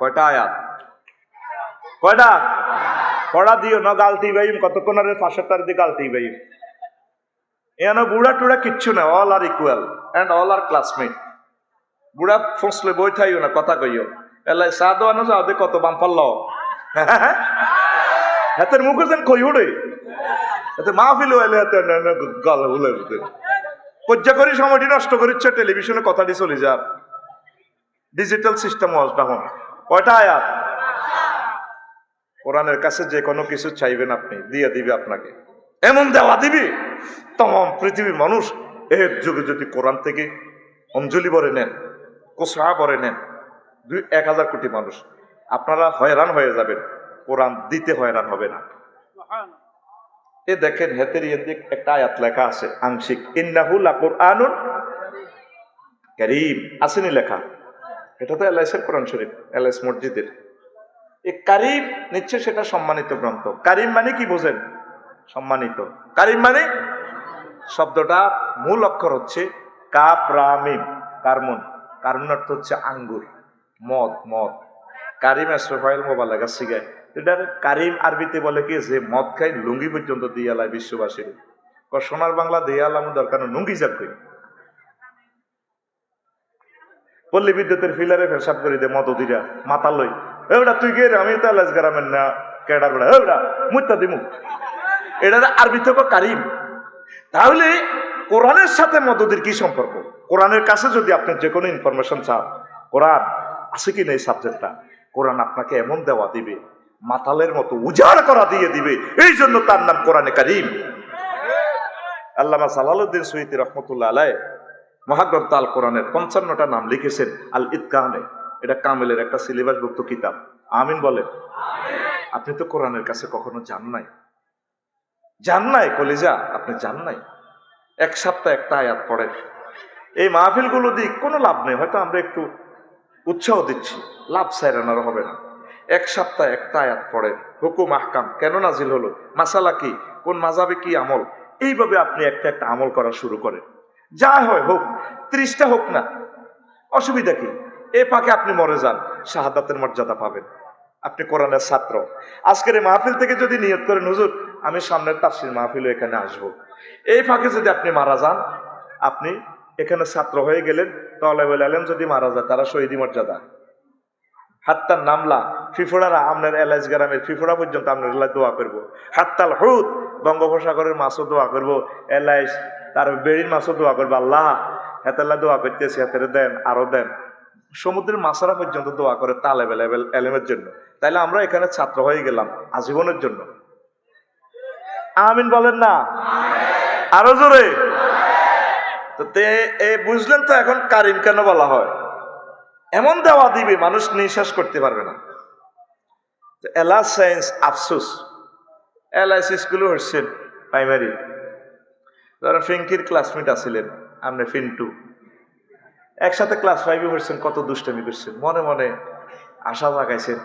কয়টা আয়াত? কয়টা? পড়া দিও না গালতি বাইম, কতক্ষণ আরে পাশের দিয়ে গালতি বাইম। এখানে বুড়া টুড়া কিচ্ছু না, all are equal and all are classmate. বুড়া ফসলে বই থাইও না, কথা কইও এলাই চা দোয়ানো যাও দে কত বাম পাল্ল হাতের মুখে যেন কই উড়ে এতে মাহফিল এলে হাতে গলা উলে উঠে পর্যা করি সময়টি নষ্ট করিচ্ছে, টেলিভিশনে কথাটি চলে যার ডিজিটাল সিস্টেম তখন। কয়টা আয়াত? কোরআনের কাছে যে কোনো কিছু চাইবেন আপনি দিয়ে দিবে আপনাকে, এমন দেওয়া দিবি তমাম পৃথিবীর মানুষ এর যুগে যদি কোরআন থেকে অঞ্জলি ভরে নেন, কোসা ভরে নেন, 1,000 কোটি মানুষ, আপনারা হয়রান হয়ে যাবেন, কোরআন দিতে হয়রান হবে না। এ দেখেন হেতের ইয়েদিক একটা আয়াত লেখা আছে আংশিক, ইন্নাহু লাকুরআনুন কারীম, আসেনি লেখা, এটা তো এলআইসের কোরআন শরীফ, এলআইস মসজিদের। এই কারিম নিচ্ছে সেটা সম্মানিত গ্রন্থ। কারিম মানে কি বোঝেন? সম্মানিত। কারিম মানে শব্দটা মূল অক্ষর হচ্ছে কাপ রা মিম, কারমুন। কারমুন অর্থ হচ্ছে আঙ্গুর, মদ। মদ কারিম আসফাইল মোবাইল সিগায়, এটা কারিম আরবিতে বলে কি যে মদ খাই লুঙ্গি পর্যন্ত দিয়ে আলায় বিশ্ববাসীর। সোনার বাংলা দিয়ে আলাম দরকার লুঙ্গি যাক কই পল্লী বিদ্যুতের ফিলারে ফেসাব করে দে মদদিরা মাথা লই, এওটা তুই গে আমি তো এলাজ গ্রামের না কেডার বেড়া এওটা মুত্তা দিমু, এটা আরবি থেকে কারিম। তাহলে কোরআনের সাথে মদদির কি সম্পর্ক? কোরআনের কাছে যদি আপনি যে কোনো ইনফরমেশন চান, কোরআন আছে কি না এই সাবজেক্টটা, কোরআন আপনাকে এমন দেওয়া দিবে, মাতালের মতো উজাড় করা দিয়ে দিবে। এই জন্য তার নাম কোরআনে কারিম। আল্লামা জালালউদ্দিন সুয়ুতী রহমতুল্লাহ আলাইহি মহাগ্রন্থ আল কোরআনের 55টা নাম লিখেছেন আল ইতকানে। এটা কামেলের একটা সিলেবাসভুক্ত কিতাব। আমিন বলে। আপনি তো কোরআনের কাছে কখনো যান নাই, যান নাই কলিজা, আপনি যান নাই। এক সপ্তাহ একটা আয়াত পড়েন। এই মাহফিলগুলো দিক কোনো লাভ নেই, হয়তো আমরা একটু উৎসাহ দিচ্ছি, লাভ সাইরানোর হবে না। এক সপ্তাহ একটা আয়াত পড়েন, হুকুম আহকাম কেন নাজিল হলো, মাসালা কি, কোন মাযহাবে কি আমল, এইভাবে আপনি একটা একটা আমল করা শুরু করেন। যা হয় হোক, 30টা হোক না, অসুবিধা কি? এ ফাঁকে আপনি মরে যান, শাহাদাতের মর্যাদা পাবেন। আপনি কোরআনের ছাত্র। আজকের এই মাহফিল থেকে যদি নিয়ত করেন হুজুর আমি সামনের তাফসীর মাহফিলে এখানে আসবো, এই ফাঁকে যদি আপনি মারা যান, আপনি এখানে ছাত্র হয়ে গেলেন। তালেবুল ইলম যদি মারা যায় তারা শহীদি মর্যাদা। হাত্তার নামলা ফিফোড়ারা আপনার এলাইজ গ্রামের ফিফোড়া পর্যন্ত আপনার দোয়া করবো। হাত্তাল হুদ বঙ্গোপসাগরের মাছও দোয়া করবো, এলাইজ তার বেড়ির মাছও দোয়া করবো, আল্লাহ হেতাল্লাহ দোয়া করতেছি, হাতের দেন আরো দেন। সমুদ্রের মাছরা পর্যন্ত দোয়া করে তালেবুল ইলমের জন্য। তাইলে আমরা এখানে ছাত্র হয়ে গেলাম আজীবনের জন্য। আমিন বলেন না? আরো জোরে। তো বুঝলেন তো এখন কারিম কেন বলা হয়? এমন দেওয়া দিবে মানুষ নিঃশ্বাস করতে পারবে না। এলাস সায়েন্স আফসোস, এলআইস স্কুলে হচ্ছেন প্রাইমারি, ধরেন ফিঙ্কির ক্লাসমেট আসছিলেন আপনি ফিন্টু, একসাথে ক্লাস 5-এ হচ্ছেন, কত দুষ্টামি করছেন, মনে মনে আশা জাগাইছেন,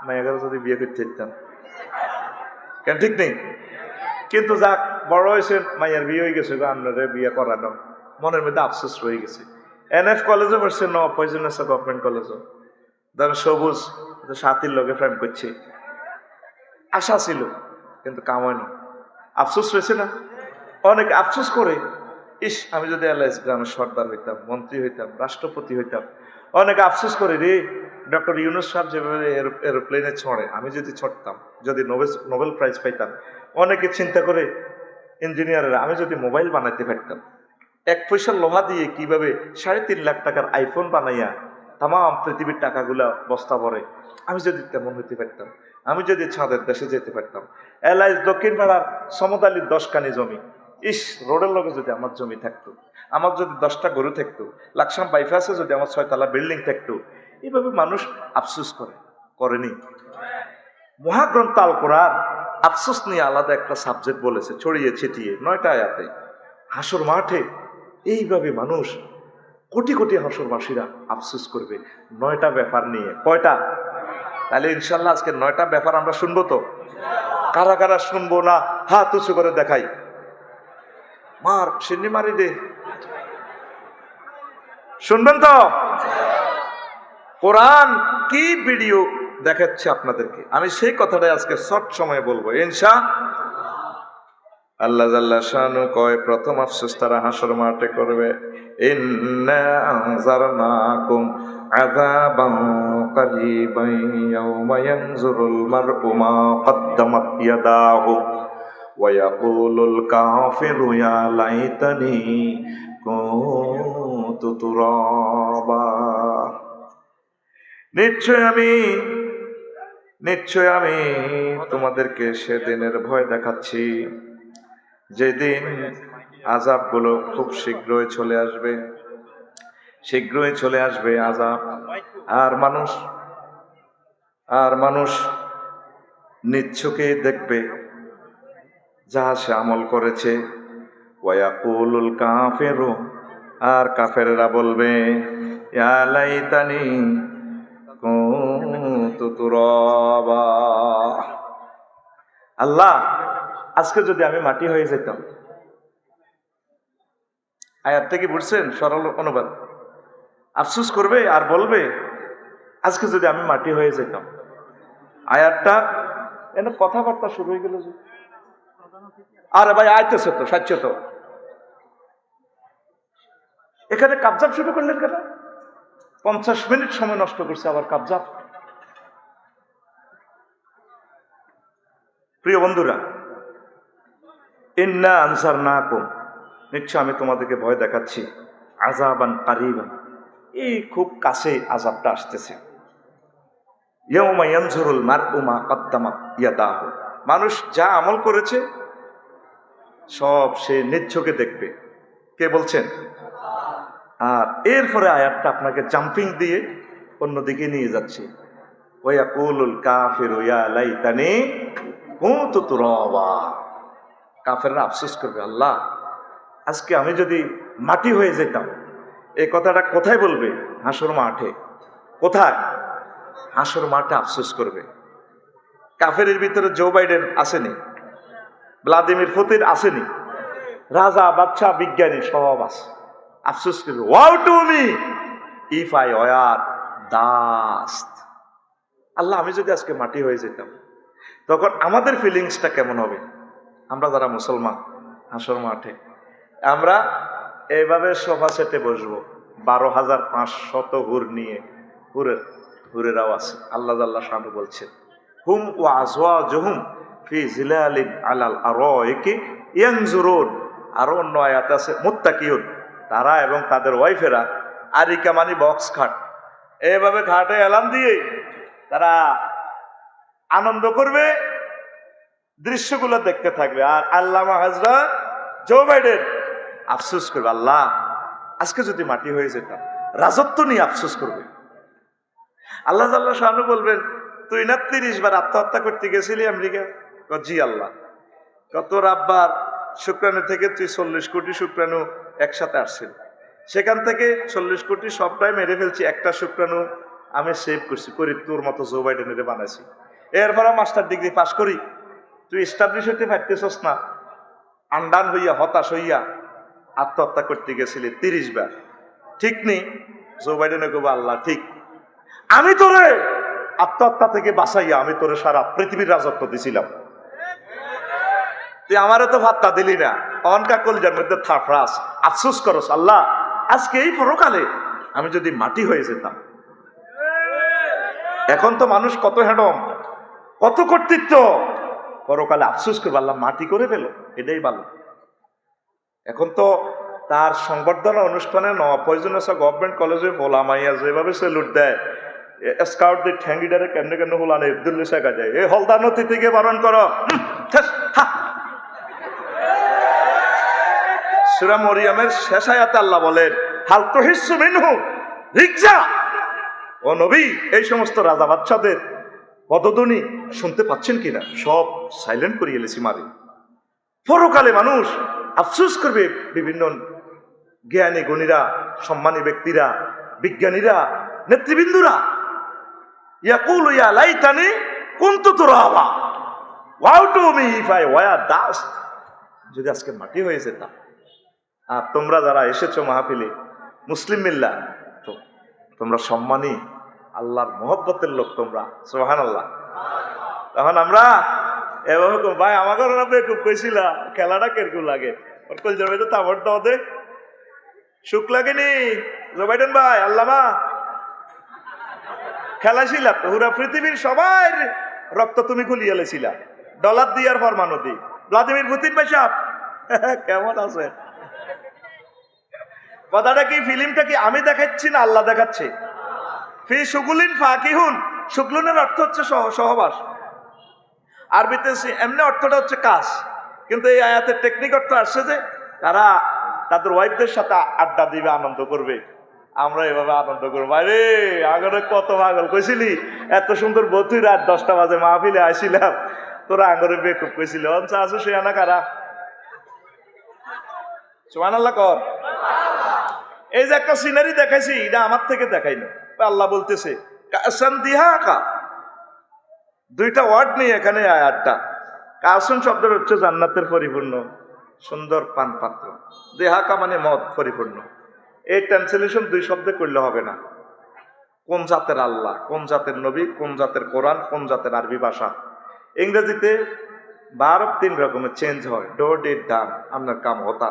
মেয়েগুলো যদি বিয়ে করতে যেতাম, কেন ঠিক নেই? কিন্তু যাক বড় হয়েছেন, মাইয়ার বিয়ে হয়ে গেছে, আপনাদের বিয়ে করানো, মনের মধ্যে আফসোস রয়ে গেছে। NF কলেজে পড়ছে, পয়জনেসা গভর্নমেন্ট কলেজও, ধরেন সবুজ সাথীর লোকে প্রেম করছে, আশা ছিল কিন্তু কাম হয় না, আফসোস রয়েছে না? অনেকে আফসোস করে, ইস আমি যদি এলআইস গ্রামের সর্দার হইতাম, মন্ত্রী হইতাম, রাষ্ট্রপতি হইতাম। অনেকে আফসোস করে রে ডক্টর ইউনূস সাহেব যেভাবে এরোপ্লেনে ছড়ে, আমি যদি ছড়তাম, যদি নোবেল প্রাইজ পাইতাম। অনেকে চিন্তা করে ইঞ্জিনিয়াররা, আমি যদি মোবাইল বানাইতে পারতাম, 1 পয়সার লোহা দিয়ে কিভাবে 3.5 লাখ টাকার আইফোন বানাইয়া তাম পৃথিবীর টাকাগুলা বস্তা ভরে, আমি যদি তেমন হইতে পারতাম, আমি যদি ছাদের দেশে যেতে পারতাম। এলআইস দক্ষিণ পাড়ার সমতালির 10 কানি জমি, ইস রোডের লগে যদি আমার জমি থাকতো, আমার যদি 10টা গরু থাকতো, লাকসাম বাইপাসে যদি আমার 6 তলা বিল্ডিং থাকতো। এইভাবে মানুষ আফসোস করেনি। মহাগ্রন্থ আল কোরআন আফসোস নিয়ে আলাদা একটা সাবজেক্ট বলেছে, ছড়িয়ে ছিটিয়ে 9টা আয়াতে। হাসর মাঠে এইভাবে মানুষ কোটি কোটি হাসরবাসীরা আফসোস করবে 9টা ব্যাপার নিয়ে। কয়টা? তাহলে ইনশাল্লাহ আজকে 9টা ব্যাপার আমরা শুনবো তো? কারা কারা শুনবো না হাত উঁচু করে দেখাই। মার সিন্নি মারি দে, শুনবেন তো? কোরআন কি ভিডিও দেখাচ্ছে আপনাদেরকে, আমি সেই কথাটাই আজকে শর্ট সময়ে বলবো আল্লাহ জাল্লা শানু কয় প্রথম আফসোস তারা হাসর মাঠে করবে, ইন্না আনজারনাকুম আযাবান কারীবান ইয়াওমা ইয়ানজুরুল মার'উ মা কদ্দামাত ইয়াদাহু ওয়া ইয়াকুলুল কাফিরু ইয়া লাইতানি কুনতু তুরাবা। নিশ্চয় আমি তোমাদেরকে সেদিনের ভয় দেখাচ্ছি, যেদিন আযাবগুলো খুব শীঘ্রই চলে আসবে আযাব। আর মানুষ নিচ্ছকে দেখবে যাহা সে আমল করেছে। ওয়ায়াকুলুল কাফিরু, আর কাফেররা বলবে ইয়া লাইতানি কুনতু তুরাবা, আল্লাহ আজকে যদি আমি মাটি হয়ে যেতাম। আয়াতটা কি বুঝছেন? সরল অনুবাদ। আফসোস করবে আর বলবে আজকে যদি আমি মাটি হয়ে যেতাম। আয়াতটা এনে কথাবার্তা শুরু হয়ে গেল যে, আরে ভাই আইতেছে তো সাচ্য তো, এখানে কাবজাব শুরু করলেন কেন? 50 মিনিট সময় নষ্ট করছে আবার কাবজাব। প্রিয় বন্ধুরা, ইন্না আনজারনাকুম, নিশ্চয় আমি তোমাদেরকে ভয় দেখাচ্ছি, আযাবান কারীবান, এই খুব কাছে আযাবটা আসতেছে। ইয়াউমা ইয়ানজুরুল মার'উ মা কদ্দামাত ইয়াদাহু, মানুষ যা আমল করেছে সব সে নিচ্ছকে দেখবে। কে বলছেন? আর এরপরে আয়াতটা আপনাকে জাম্পিং দিয়ে অন্যদিকে নিয়ে যাচ্ছে, ওয়া ইয়াকুলুল কাফিরু ইয়া লাইতানি কুনতু তুরাবা। কাফেররা আফসোস করবে, আল্লাহ আজকে আমি যদি মাটি হয়ে যেতাম। এই কথাটা কোথায় বলবে? হাসর মাঠে। কোথায়? হাসর মাঠে আফসোস করবে। কাফেরের ভিতরে জো বাইডেন আসেনি, ভ্লাদিমির পুতিন আসেনি, রাজা বাদশা বিজ্ঞানী সব আছে। আফসোস করবে, woe to me if I were dust. আল্লাহ আমি যদি আজকে মাটি হয়ে যেতাম, তখন আমাদের ফিলিংসটা কেমন হবে? আমরা যারা মুসলমান হাসর মাঠে আমরা এইভাবে সোফা সেটে বসবো, 12,500 হুর নিয়ে, হুরেরাও আছে। আল্লাহ জাল্লা শানু বলছেন, হুম ওয়া আজওয়াজুহুম ফি জিলালিন আলাল আরাইকি ইয়ানজুরুন। আরো অন্য আয়াত আছে মুত্তাকিউন, তারা এবং তাদের ওয়াইফেরা আরিকা মানে বক্স খাট, এইভাবে ঘাটে এলান দিয়ে তারা আনন্দ করবে, দৃশ্যগুলো দেখতে থাকবে। আর আল্লামা হযরত জো বাইডেন আফসোস করবে, আল্লাহ আজকে যদি মাটি হয়ে যেতাম। রাজত্ব নিয়ে আফসোস করবে। আল্লাহ জাল্লা শানু বলবেন, তুই না 30 বার আত্মহত্যা করতে গেছিলি আমেরিকা? জি আল্লাহ। কত রাব্বার শুক্রাণু থেকে তুই 40 কোটি শুক্রাণু একসাথে আসছিল, সেখান থেকে 40 কোটি সবটাই মেরে ফেলছি, একটা শুক্রাণু আমি সেভ করছি, করি তোর মতো জো বাইডেনের বানাইছি। এরপরে মাস্টার ডিগ্রি পাস করি, তুই এস্টাবলিশ হইতে পারতেছস না, আন্ডান হইয়া হতাশ হইয়া আত্মহত্যা করতে গেছিলি 30 বার। ঠিক নেই? জো বাইডেনে কব, আল্লাহ ঠিক, আমি তোরে আত্মহত্যা থেকে বাঁচাইয়া আমি তোরে সারা পৃথিবীর রাজত্ব দিছিলাম, তুই আমারে তো ভাত্তা দিলি না। অনকা কলজার মধ্যে থাফরাস আফসোস করস, আল্লাহ আজকে এই পরকালে আমি যদি মাটি হয়ে যেতাম। এখন তো মানুষ কত হ্যাডম, কত কর্তৃত্ব, পরকালে আফসোস করবে, আল্লাহ মাটি করে ফেল, এটাই ভালো। এখন তো তার সংবর্ধনা অনুষ্ঠানে নয়াপয়জনেসা গভর্নমেন্ট কলেজে ভোলা মাইয়া যেভাবে সেলুট দেয়, স্কাউট দিয়ে ঠ্যাঙ্গিডারে কেন কেন হোলানে ইবদুল্লি শেখা যায়, এই হলদার নথি থেকে বারণ করো। সূরা মরিয়মের শেষ আয়াতে আল্লাহ বলেন, হাল তুহিসসু মিনহু রিকজা, ও নবী এই সমস্ত রাজা বাদশাদের পদধ্বনি শুনতে পাচ্ছেন কিনা? সব সাইলেন্ট করিয়ে এলেছি মারি। পরকালে মানুষ আফসোস করবে, বিভিন্ন জ্ঞানী গুণীরা, সম্মানী ব্যক্তিরা, বিজ্ঞানীরা, নেতৃবৃন্দুরা, ইয়াকুলু ইয়া লাইতানি কুনতু তুরাবা, woe to me if I were dust, যদি আজকে মাটি হয়ে যেতাম। আর তোমরা যারা এসেছো মাহফিলে, মুসলিম মিল্লাহ, তো তোমরা সম্মানী আল্লাহর মহব্বতের লোক তোমরা, সুবহানাল্লাহ। তখন আমরা এভাবে ভাই আমাকে ওরা বেকুব কইছিলা, খেলাটা কিরকম লাগে, ওর কলজার ভাই তো তাবড় দাও দে, সুখ লাগেনি জোবাইডেন ভাই, আল্লামা খেলাছিলা তো পুরা পৃথিবীর সবার রক্ত তুমি খুলিয়ে লেছিলা ডলার দিয়ে আর ফরমানো দি। ভ্লাদিমির পুতিন ভাই সাহেব কেমন আছে? কথাটা কি, ফিল্মটা কি আমি দেখাচ্ছি না আল্লাহ দেখাচ্ছে? ফি সুগুলিন ফাকিহুন, সুগলুনের অর্থ হচ্ছে সহবাস, আরবিতে এমনি অর্থটা হচ্ছে কাজ, কিন্তু এই আয়াতের টেকনিক অর্থ আসছে যে তারা তাদের ওয়াইফদের সাথে আড্ডা দিবে, আনন্দ করবে। আমরা এভাবে আনন্দ করবো। আরে আগরে কত পাগল কইছিলি, এত সুন্দর বতুই রাত 10টা বাজে মাহফিলে আসিলাম, তোরা আগরে বেকুব কইছিলি, অঞ্চা আছে সে আনা কারা? সুবহানাল্লাহ কর। এই যে একটা সিনারি দেখাইছি, এটা আমার থেকে দেখাইনি, আল্লাহ বলতেছে কাসান দিহাকা, দুইটা ওয়ার্ড নেই এখানে আয়াতটা। কাসুন শব্দের হচ্ছে জান্নাতের পরিপূর্ণ সুন্দর পান পাত্র, দেহাকা মানে মদ পরিপূর্ণ। এই ট্রান্সলেশন দুই শব্দে করলে হবে না। কোন জাতের আল্লাহ, কোন জাতের নবী, কোন জাতের কোরআন, কোন জাতের আরবি ভাষা। ইংরেজিতে ভার্ব 3 রকমের চেঞ্জ হয়, ডো ডিড ডান, আপনার কাম হতা।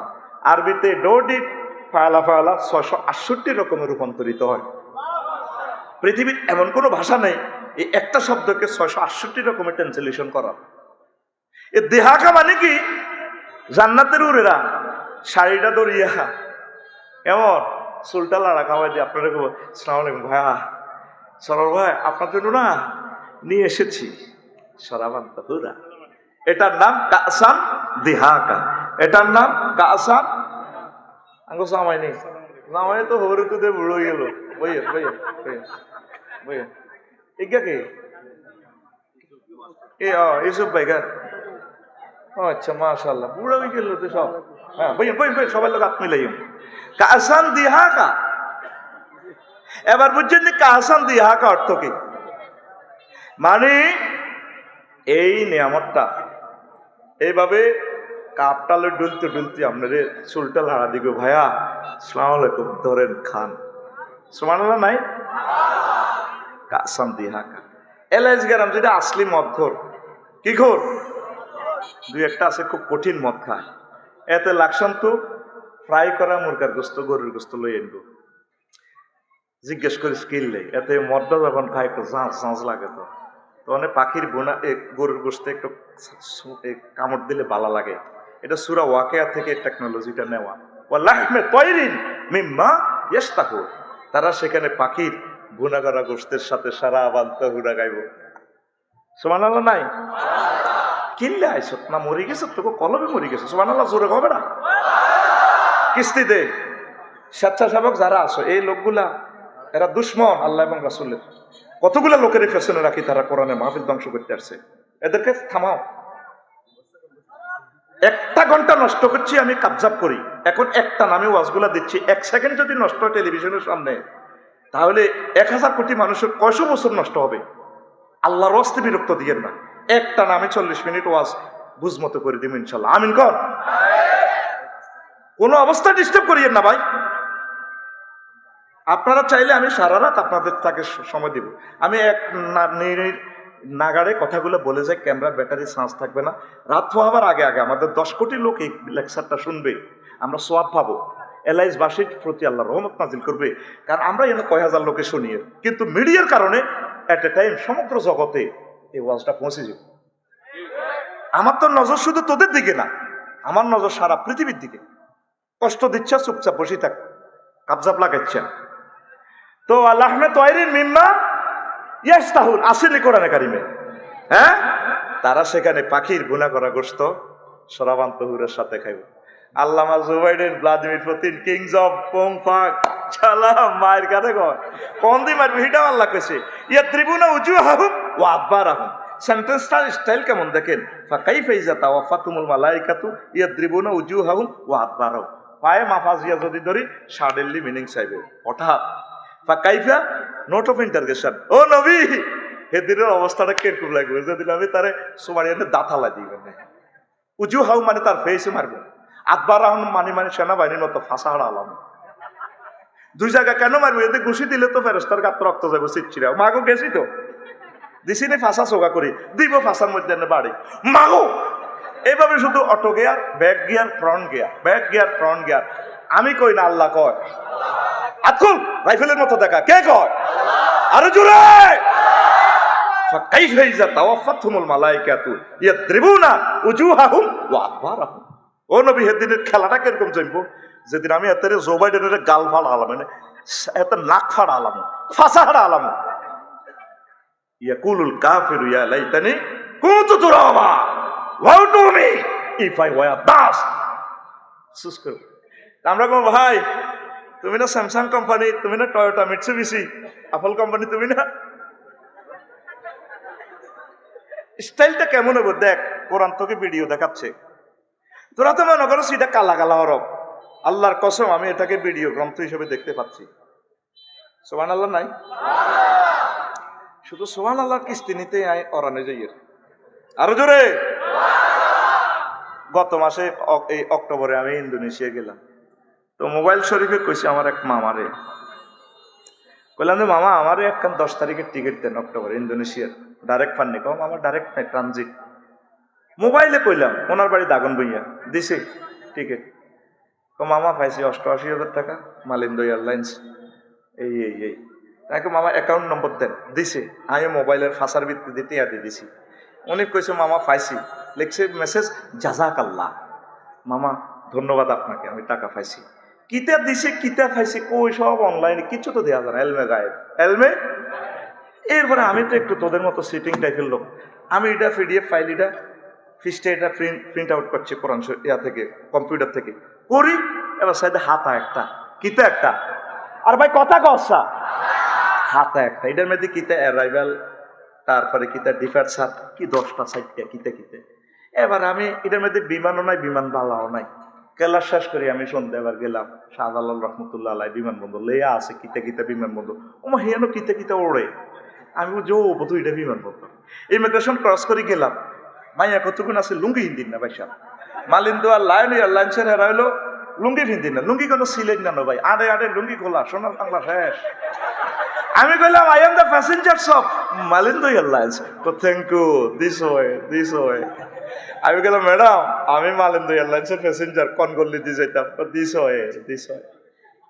আরবিতে ডো ডিড ফায়ালা ফায়ালা 668 রকমের রূপান্তরিত হয়। পৃথিবীর এমন কোনো ভাষা নেই এই একটা শব্দকে 668 রকমের ট্রান্সলেশন করা। এ দেহাকা মানে কি, জান্নাতের উরেরা শাড়িটা দরিয়া এমন চুলটা লাড়া খাওয়াই দিয়ে আপনারা আসসালামু আলাইকুম ভাইয়া, সরল ভাই আপনার জন্য না নিয়ে এসেছি সরাবান্ত হুরা। এটার নাম কাসান দিহাকা, এটার নাম কাসান আঙ্গো সামাই নেই, সামাই তো হরে তো দে বুড়ো গেল। বইয়ে বইয়ে বইয়ে বইয়ে ইজ্ঞা কে এ ইউসুফ ভাই গান। আচ্ছা মাশাআল্লাহ, বুড়ো হয়ে গেল তো সব। হ্যাঁ বইয়ে বইয়ে বইয়ে সবাই লোক হাত মিলাইম। কাসান দিহাকা, এবার বুঝছেন কাসান দিহাকা অর্থ কি? মানে এই নিয়ামতটা এইভাবে কাপটালে ডুলতে ডুলতে আপনাদের চুলটা লাড়া দিবে, ভাইয়া আসসালামু আলাইকুম ধরেন খান, সুবহানাল্লাহ নাই? কাসান দিহাকা। এলাইজ গেরাম যেটা আসলি মদ ঘোর, কি ঘোর? দুই একটা আছে খুব কঠিন মদ খায়, এতে লাগসান তো ফ্রাই করা মুরগার গোস্ত, গরুর গোস্ত লই আনবো, জিজ্ঞেস করে স্কিল নেই, এতে মদটা যখন খায় একটু ঝাঁঝ ঝাঁঝ লাগে, তো অনেক পাখির বোনা গরুর গোস্তে একটু কামড় দিলে ভালো লাগে। এটা সূরা ওয়াকিয়া থেকে টেকনোলজিটা নেওয়া। ওয়ালাহমে তয়রিন মিম্মা ইয়াশতাহু, তারা সেখানে পাখির ভুনা করা গোস্তের সাথে সারা বান্ত হুরা গাইব। সুবহানাল্লাহ নাই? কিনলে আইস না মরে গেছে, তোকে কলবে মরে গেছে, সুবহানাল্লাহ জোরে হবে না? কিস্তিতে স্বেচ্ছাসেবক যারা আছো এই লোকগুলা, এরা দুশ্মন আল্লাহ এবং রাসূলের। কতগুলা লোকের পেছনে রাখি, তারা কোরআনে মাহফিল ধ্বংস করতে আসছে, এদেরকে থামাও। 1 ঘন্টা নষ্ট করছি আমি, কাবজাব করি, এখন একটা নামে ওয়াজগুলা দিচ্ছি, 1 সেকেন্ড যদি নষ্ট হয় টেলিভিশনের সামনে, তাহলে 1000 কোটি মানুষের কয়শো বছর নষ্ট হবে। আল্লাহর ওয়াস্তে বিরক্ত দিয়েন না, একটা নামে 40 মিনিট ওয়াজ বুঝমতো করে দিব ইনশাল্লাহ, আমিন কর। কোনো অবস্থা ডিস্টার্ব করিয়েন না ভাই। আপনারা চাইলে আমি সারা রাত আপনাদের তাকে সময় দিব, আমি এক নাগাড়ে কথাগুলো বলে যাই, ক্যামেরা ব্যাটারি চার্জ থাকবে না, রাত হওয়ার আগে আগে আমাদের 10 কোটি লোক এই লেকচারটা শুনবে, আমরা সোয়াব পাবো, এলাইসবাসীর প্রতি আল্লাহ রহমত নাজিল করবে। কারণ আমরা এনে কয় হাজার লোকে শুনি, কিন্তু মিডিয়ার কারণে এট এ টাইম সমগ্র জগতে এই ওয়াজটা পৌঁছে যাবে। আমার তো নজর শুধু তোদের দিকে না, আমার নজর সারা পৃথিবীর দিকে। কষ্ট দিচ্ছে চুপচাপ বসে থাক, কাবজাব লাগাচ্ছেন তো আল্লাহমে তয়রিন মিম্মা ইয়াস্তাহুল আসেনি কোরআনে কারিমে। হ্যাঁ, তারা সেখানে পাখির গুনাহ করা গোশত সরাবান্ত হুরের সাথে খাইব। আল্লামা জুবাইডেন ভ্লাদিমির পুতিন কিংস অফ পোংফাক চালা মায়ের কাছে কয় কোন দি মারবে হিটা আল্লাহ কইছে ইয়াদ্রিবুনা উজুহাহুম ওয়া আদবারাহুম। সেন্টেন্সটার স্টাইল কেমন দেখেন, ফাকাইফা ইযা তাওয়াফাতুমুল মালাইকাতু ইয়াদ্রিবুনা উজুহাহুম ওয়া আদবারাহুম। পায়ে মাফাজিয়া যদি ধরি সাডেনলি মিনিং চাইবে হঠাৎ। ফাকাইফা নোট অফ ইন্টারগেশন, ও নবী হেদিনের অবস্থাটা কিরকম লাগবে যদি আমি তারে সুমারিয়ানে দাঁতালা দিবেন না। উজুহাউ মানে তার ফেসে মারবো, আদবারাহুম মানে সেনাবাহিনীর মতো ফাঁসা হারা আলাম। দুই জায়গা কেন মারবো? এতে ঘুষি দিলে তো ফেরেস্তার গাত রক্ত যাবো চিচ্ছিরা। মাগো গেছি তো দিছি নি ফাঁসা চোখা করি দিব ফাঁসার মধ্যে বাড়ি মাগো। এইভাবে শুধু auto gear, back gear, front gear, back gear, front gear. আমি কই না, আল্লাহ কয়। আকুল রাইফেলের মতো দেখা কে কয়? আরো জোরে। ফাকাইফা ইযা তাওয়াফাতহুমুল মালায়েকাতু ইয়াদরিবুনা উজুহাহুম ওয়া আদবারাহুম। ও নবী, সেদিনের খেলাটা কিরকম জানবো? যেদিন আমি এত জো বাইডেনের গাল ফাড়া আলাম, এত নাক ফাড়া আলাম, ফাঁসা হাড়া আলাম। ইয়াকুলুল কাফিরু ইয়া লাইতানি কুনতু তুরাবা woe to me if I were dust. আমরা কম ভাই, তুমি না স্যামসাং কোম্পানি, তুমি না টয়োটা, মিৎসুবিশি, আপেল কোম্পানি, তুমি না। স্টাইলটা কেমন হবে দেখ, কোরআন তোকে ভিডিও দেখাচ্ছে। তোরা তো মনে করো সেটা কালা কালা হরফ। আল্লাহর কসম, আমি এটাকে ভিডিও গ্রন্থ হিসেবে দেখতে পাচ্ছি। সুবহানাল্লাহ নাই? শুধু সুবহানাল্লাহর কিস্তি নিতে আয় অরানে যাইয়ের। আরো জোরে। গত মাসে এই অক্টোবরে আমি ইন্দোনেশিয়া গেলাম। তো মোবাইল শরীফে কইছি আমার এক মামারে, কইলাম যে মামা আমারে একখান 10 তারিখের টিকিট দেন অক্টোবরে ইন্দোনেশিয়ার। ডাইরেক্ট পাননি? কম আমার ডাইরেক্ট নাই, ট্রানজিট। মোবাইলে কইলাম, ওনার বাড়ি দাগন বইয়া দিছে টিকিট। কম মামা পাইছি 88,000 টাকা, মালিন্দো এয়ারলাইন্স। এই এই এই তাকে মামা অ্যাকাউন্ট নম্বর দেন, দিছে। আমি মোবাইলের ফাঁসার ভিত্তিতে টিয়া দিয়ে দিছি। উনি কইছে মামা পাইছি, লিখছে মেসেজ জাযাকাল্লাহ। মামা ধন্যবাদ আপনাকে, আমি টাকা পাইছি। কিতা দিছে, কিতা পাইছি, কই সব অনলাইনে, কিছু তো দেওয়া যায় না, এলমে গায়েব, এলমে। এরপরে আমি তো একটু তোদের মতো সিটিং টাইপের লোক, আমি এটা পিডিএফ ফাইল, এটা ফিসটা, এটা প্রিন্ট আউট করছি কোরআন ইয়া থেকে, কম্পিউটার থেকে করি। এবার সাইডে হাতা একটা, কিতা একটা, আর ভাই কথা কসা, হাতা একটা, এটার মধ্যে কিতা অ্যারাইভাল, তারপরে কিতা ডিপার্চার, কি 10টা 60টা কিতা কিতা। এবার আমি এটার মধ্যে বিমানও নাই, বিমান বালাও নাই। কেলাস শেষ করি আমি সন্ধ্যা এবার গেলাম শাহজালাল রহমতুল্লাহ আলাই বিমানবন্দর, লেয়া আছে কিতা কিতা বিমানবন্দর। ওমা হিয়ানো কিতা কিতা ওড়ে। আমি বুঝি ও বোধ এটা বিমানবন্দর। ইমিগ্রেশন ক্রস করে গেলাম, মাইয়া কতক্ষণ আছে লুঙ্গি হিন্দিন না ভাইসা, মালিন্দো আর লায়ন এয়ারলাইন্সের হেরা হইলো লুঙ্গি হিন্দিন না, লুঙ্গি কোনো সিলেন না ভাই, আড়ে আড়ে লুঙ্গি খোলা, সোনার বাংলা শেষ। আমি কইলাম I am the passengers of Malindo airlines. তো thank you, this way, this way. আমি গেলাম ম্যাডাম আমি মালিন্দো এয়ারলাইন্সের প্যাসেঞ্জার, কোন গল্লি দিয়ে যাইতাম, দিস ওয়ে, দিস ওয়ে।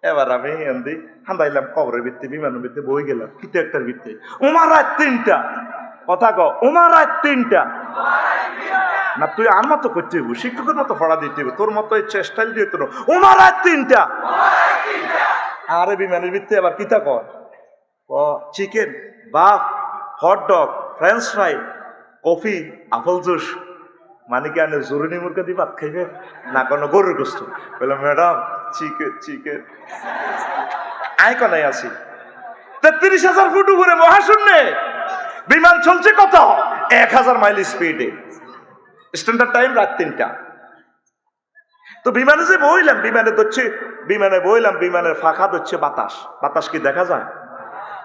এবার আমি হিন্দি হান্দাইলাম কবরের ভিত্তি, বিমানের ভিত্তি বই গেলাম, কিতে একটার ভিত্তি। উমার রাত 3টা, কথা ক, উমার রাত 3টা না, তুই আর মতো করতে হইব, শিক্ষকের মতো পড়া দিতে হইব, তোর মতো স্টাইল দিয়ে তোর উমার রাত 3টা। আরে বিমানের ভিত্তি আবার কিতা কর, চিকেন, বাফ, hot dog, french fry, coffee, apple juice. মানে কি আনে জরুরি মুরগা দিয়ে ভাত খাইবে না কোনো গরুর গোস্ত? বললাম ম্যাডাম চিকেন, চিকেন। আয় কনাই আছি 33,000 ফুট উপরে মহাশূন্যে, বিমান চলছে কত, 1000 মাইল স্পিডে, স্ট্যান্ডার্ড টাইম রাত 3টা। তো বিমানে যে বইলাম, বিমানে ধরছে, বিমানে বইলাম, বিমানের ফাঁকা ধরছে বাতাস। বাতাস কি দেখা যায়?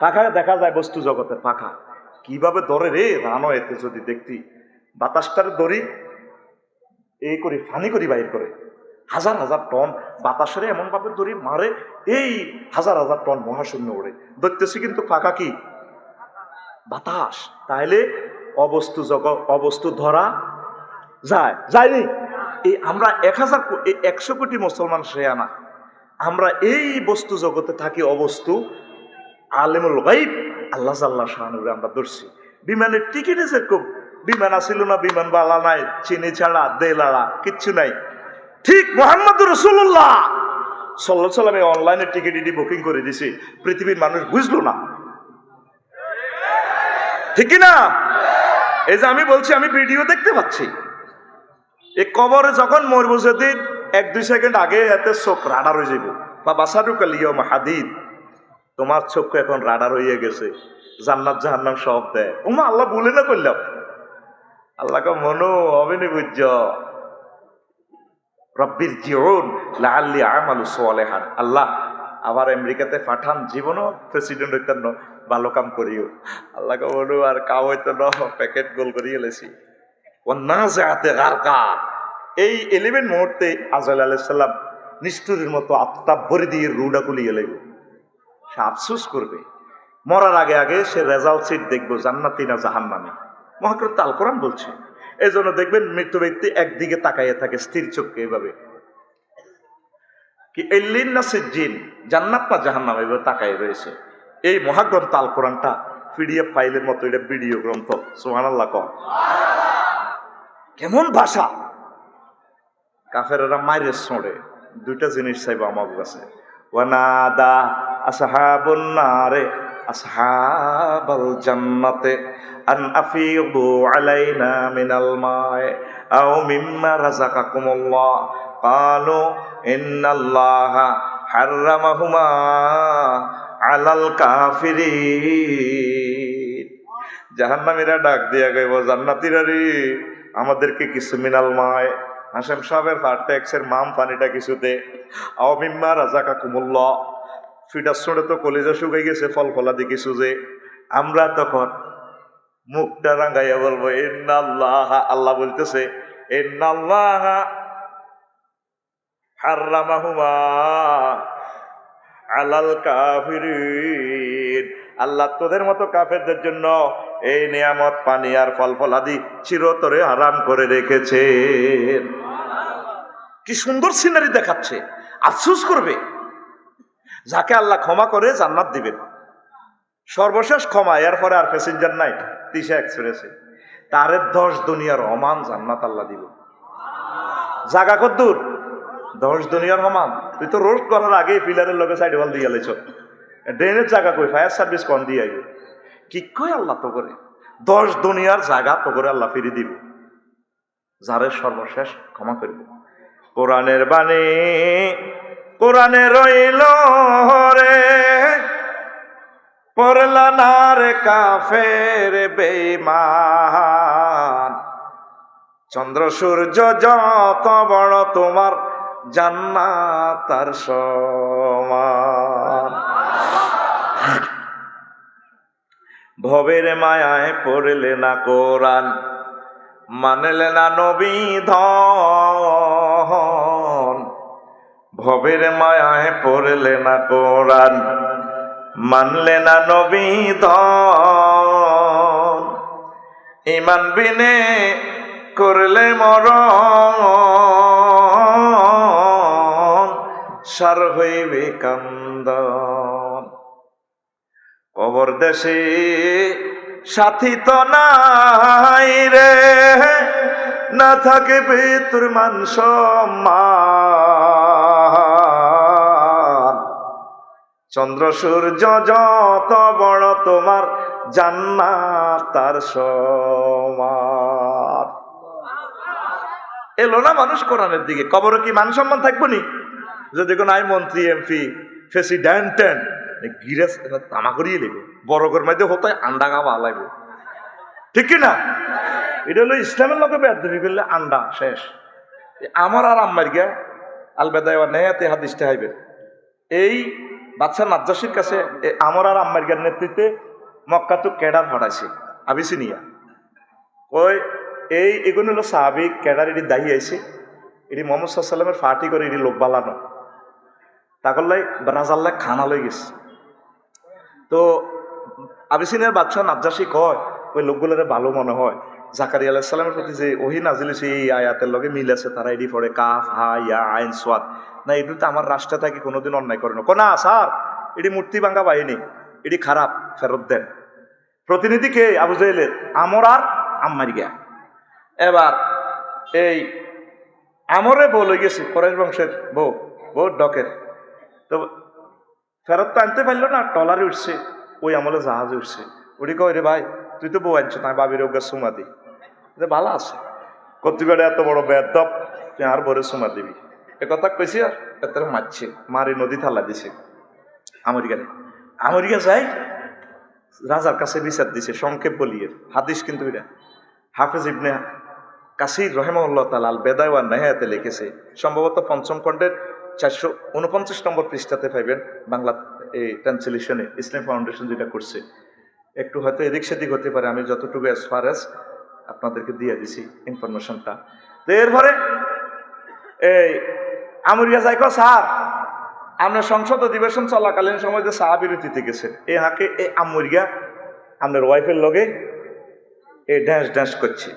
পাখা দেখা যায়, বস্তু জগতের পাখা কিভাবে ধরে রে রানওয়েতে যদি দেখতি, বাতাসটার দড়ি এই করে ফানি করি বাইর করে, হাজার হাজার টন বাতাসের এমন ভাবে দড়ি মারে, এই হাজার হাজার টন মহাশূন্য ওড়ে, দেখতেছি কিন্তু ফাঁকা কি বাতাস। তাইলে অবস্তু জগৎ, অবস্তু ধরা যায়, যায়নি। এই আমরা 100 কোটি মুসলমান শেয়ানা, আমরা এই বস্তু জগতে থাকি, অবস্তু আলিমুল গাইব আল্লাহ জাল্লা শানুরে আমরা ধরছি। বিমানের টিকিটে যেরকম বিমান আসিল না, বিমান বালা নাই, চিনি ছাড়া দেলাড়া কিচ্ছু নাই, ঠিক মুহাম্মদুর রাসূলুল্লাহ সাল্লাল্লাহু আলাইহি ওয়াসাল্লাম অনলাইনে টিকিট বুকিং করে দিছি, পৃথিবীর মানুষ বুঝলো না, ঠিক কি না? এই যে আমি বলছি, আমি ভিডিও দেখতে পাচ্ছি, এই কবরে যখন মরবো যেদিন 1-2 সেকেন্ড আগে এতে চোখ রাডার হয়ে যাইব, বা বাসারুকাল ইয়াউমা হাদিদ, তোমার চক্ষু এখন রাডার হয়ে গেছে, জান্নাত জাহান্নাম সব দেয়। ওমা আল্লাহ বলে না করলাম, আল্লাহকে মনো হবে নি বুঝছ, রব্বির জিউন লাআল্লি আমালু সালিহান। আল্লাহ আবার আমেরিকাতে পাঠান, জীবনও প্রেসিডেন্ট হইতেন না, ভালো কাম করিও। আল্লাহকে মনো আর কাম হইতো না, প্যাকেট গোল করিয়ে লেছি। ওয়ান্নাযাআতি গারকা, এই 11 মুহূর্তে আজরাইল আলাইহিস সালাম নিষ্ঠুরের মতো আত্মা ভরে দিয়ে রুডা কুলিয়ে লাগবে। সে আফসোস করবে। মরার আগে আগে সে রেজাল্ট সিট দেখবো জান্নাতি না জাহান্নামী। মহাগ্রন্থ আল কোরআন বলছে। এই জন্য দেখবেন মৃত্যু ব্যক্তি একদিকে তাকাইয়া থাকে স্থির চোখকে, এভাবে কি এল্লিন না সিজ্জিন, জান্নাত না জাহান্নাম, এভাবে তাকাই রয়েছে। এই মহাগ্রন্থ আল কোরআনটা পিডিএফ ফাইলের মতো, এটা ভিডিও গ্রন্থ। সুবহানাল্লাহ কম। কেমন ভাষা! কাফেরেরা মাইরে ছোঁড়ে, দুইটা জিনিস চাইবো আমার কাছে। ওয়ানাদা আসহাবুন নারে আসহাবাল জান্নাতে আন আফিদু আলাইনা মিনাল মায়ে আও মিম্মা রাযাকাকুমুল্লাহ ক্বালু ইন্নাল্লাহা হাররামাহুমা আলাল কাফিরিন। জাহান্নামীরা ডাক দিয়া কইব, জান্নাতীরা রে, আমাদেরকে কিছু মিনাল মায়, হাসেম সাহেবের ফারটেক্সের মাম পানিটা কিছু দে। আও মিম্মা রাযাকাকুমুল্লাহ, ফিটার ছোড়ে তো কলিজা শুকাই গেছে, ফল ফলাদি কিছু যে। আমরা তখন মুখটা রাঙাইয়া বলবো ইন্নাল্লাহ, আল্লাহ বলতেছে ইন্নাল্লাহ হাররামাহুমা আলাল কাফিরিন, আল্লাহ তোদের মতো কাফেরদের জন্য এই নিয়ামত পানি আর ফল ফলাদি চিরতরে হারাম করে রেখেছেন। কি সুন্দর সিনারি দেখাচ্ছে। আফসোস করবে যাকে আল্লাহ ক্ষমা করে জান্নাত দিবেন, সর্বশেষ ক্ষমা, এরপরে আর প্যাসেঞ্জার নাই তিশা এক্সপ্রেসে, তারে 10 দুনিয়ার অমান জান্নাত আল্লাহ দিব। জাগা কদ্দুর? 10 দুনিয়ার অমান। তুই তো রোস্ট করার আগেই পিলারের লগে সাইড ওয়াল দিয়ে গেলেছ, ড্রেনের জায়গা কই, ফায়ার সার্ভিস কন দিয়ে আইব, কি কই আল্লাহ তো করে 10 দুনিয়ার জায়গা তো করে আল্লাহ ফিরে দিব, যারে সর্বশেষ ক্ষমা করব। কোরআনের বাণী কোরআনে রইল রে, পড়লা না রে কাফের বেঈমান, চন্দ্র সূর্য যত বড় তোমার জান্নাত তার সমান। ভবের মায়ায় পড়লে না কোরআন, মানলে না নবী ধন। ভবের মায়ায় পড়লে না কোরআন, মানলে না নবী ধন। ইমান বিনে করলে মরণ, সার হইবে কান্দন। কবর দেশে সাথী তো নাই রে, না থাকবে তোর মান সম্মান। চন্দ্র সূর্য যত বড় তোমার জান্নাত তার সমান। এলো না মানুষ কোরআনের দিকে, কবরে কি মান সম্মান থাকবো নি? যদি কোনো আই মন্ত্রী এমপি প্রেসিডেন্ট গিরাস তামা করিয়ে লেগে বড় করে মাইতে হতো আন্ডা খাওয়া লাগবে, ঠিক কিনা? এটা হলো ইসলামের লোকে বেদবি করলে আন্ডা শেষ। আমার আর আম্মার গিয়া আলবেদায় নেহাতে হাদিসটা হাইবে। এই বাচ্চা নাজ্জাসীর কাছে আমার আর আম্মার গিয়ার নেতৃত্বে মক্কা তো ক্যাডার হটাইছে আবিসিনিয়া। ওই এগুলো হলো সাহাবিক ক্যাডার, এটি দায়ী আইছে, এটি মোহাম্মদ সাল্লামের ফাটি করে এটি লোক বালানো তাকল্লাই রাজাল্লাহ খানা লই গেছে। তো আবিসিনিয়ার বাচ্চা নাজ্জাসী কয় ওই লোকগুলোরে ভালো মনে হয়, জাকারিয়া আলাইহিস সালামের প্রতি যে ওহী নাজিল হইছে এই আয়াতের লগে মিল আছে, তারা এডি পড়ে কাফ হা ইয়া আইন সাদ, না এটি তো আমার রাষ্ট্রে থাকি কোনোদিন অন্যায় করে না। না স্যার, এটি মূর্তি ভাঙ্গা বাহিনী, এটি খারাপ, ফেরত দেন। প্রতিনিধি কে? আবু জাহেলের আমর আর আম্মার গিয়া। এবার এই আমরে বউ লই গেছে, কোরাইশ বংশের বউ, বউ ডকের। তো ফেরত তো আনতে পারলো না, টলারে উঠছে, ওই আমলে জাহাজে উঠছে। ওটি কয় রে ভাই তুই তো বউ আনছো, তাই বাবির ওকে সুমা দি, ভালো আছে কর্তৃপক্ষে এত বড় বেদব, তুই আর বরে সুমা দিবি। এ কথা কইছি আর এত মারছে, মারি নদী থালা দিছে। আমেরিকা যাই রাজার কাছে বিচার দিছে, সংক্ষেপ বলিয়ে হাদিস, কিন্তু এটা হাফেজ ইবনে কাসির রহিমাহুল্লাহ তাআলা আল বেদায় ওয়ান নিহায়াতে লিখেছে, সম্ভবত 5ম খণ্ডের 449 নম্বর পৃষ্ঠাতে পাইবেন বাংলা এই ট্রান্সলেশনে। ইসলাম ফাউন্ডেশন যেটা করছে, একটু হয়তো এদিক সেদিক হতে পারে, আমি যতটুকু অ্যাজ ফার অ্যাজ আপনাদেরকে দিয়ে দিছি ইনফরমেশনটা। তো এরপরে এই আমেরিকা যাই কো স্যার আমরা সংসদ অধিবেশন চলাকালীন সময় যে চা বিরতিতে গেছেন এই হাঁকে এই আমুরিয়া আপনার ওয়াইফের লগে এই ড্যান্স ড্যান্স করছে।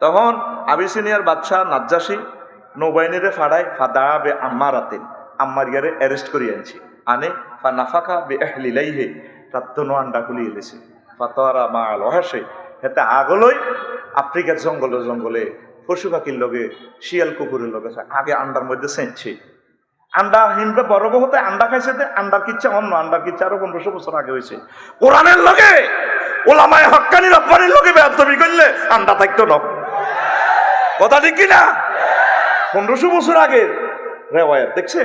তখন আবিসিনিয়ার বাদশাহ নাজ্জাসী নৌবাহিনীরে ফাড়ায় ফাদা বে আম্মারাতেন, আম্মারিয়ারে অ্যারেস্ট করে আনছি, আনে ফা নাফাকা বে এহলিলাইহে তাত্তনো আন্ডা খুলি এলেছে ফাতোয়ারা মা লহাসে হেতে আগলই আফ্রিকার জঙ্গলে জঙ্গলে পশু পাখির লগে শিয়াল কুকুরের লগে আগে আন্ডার মধ্যে সেঁচছে। আন্ডা হিমবে বড় হতে আন্ডা খাইছে, আন্ডার কিচ্ছা অন্য আন্ডার কিচ্ছা আরো 1500 বছর আগে হয়েছে। কোরআনের লগে ওলামায়ে হক্কানি রব্বানির লগে বেয়াদবি করলে আন্ডা থাকতো না, কথা ঠিক কিনা? 1500 বছর আগে রেওয়ায়াত দেখছে।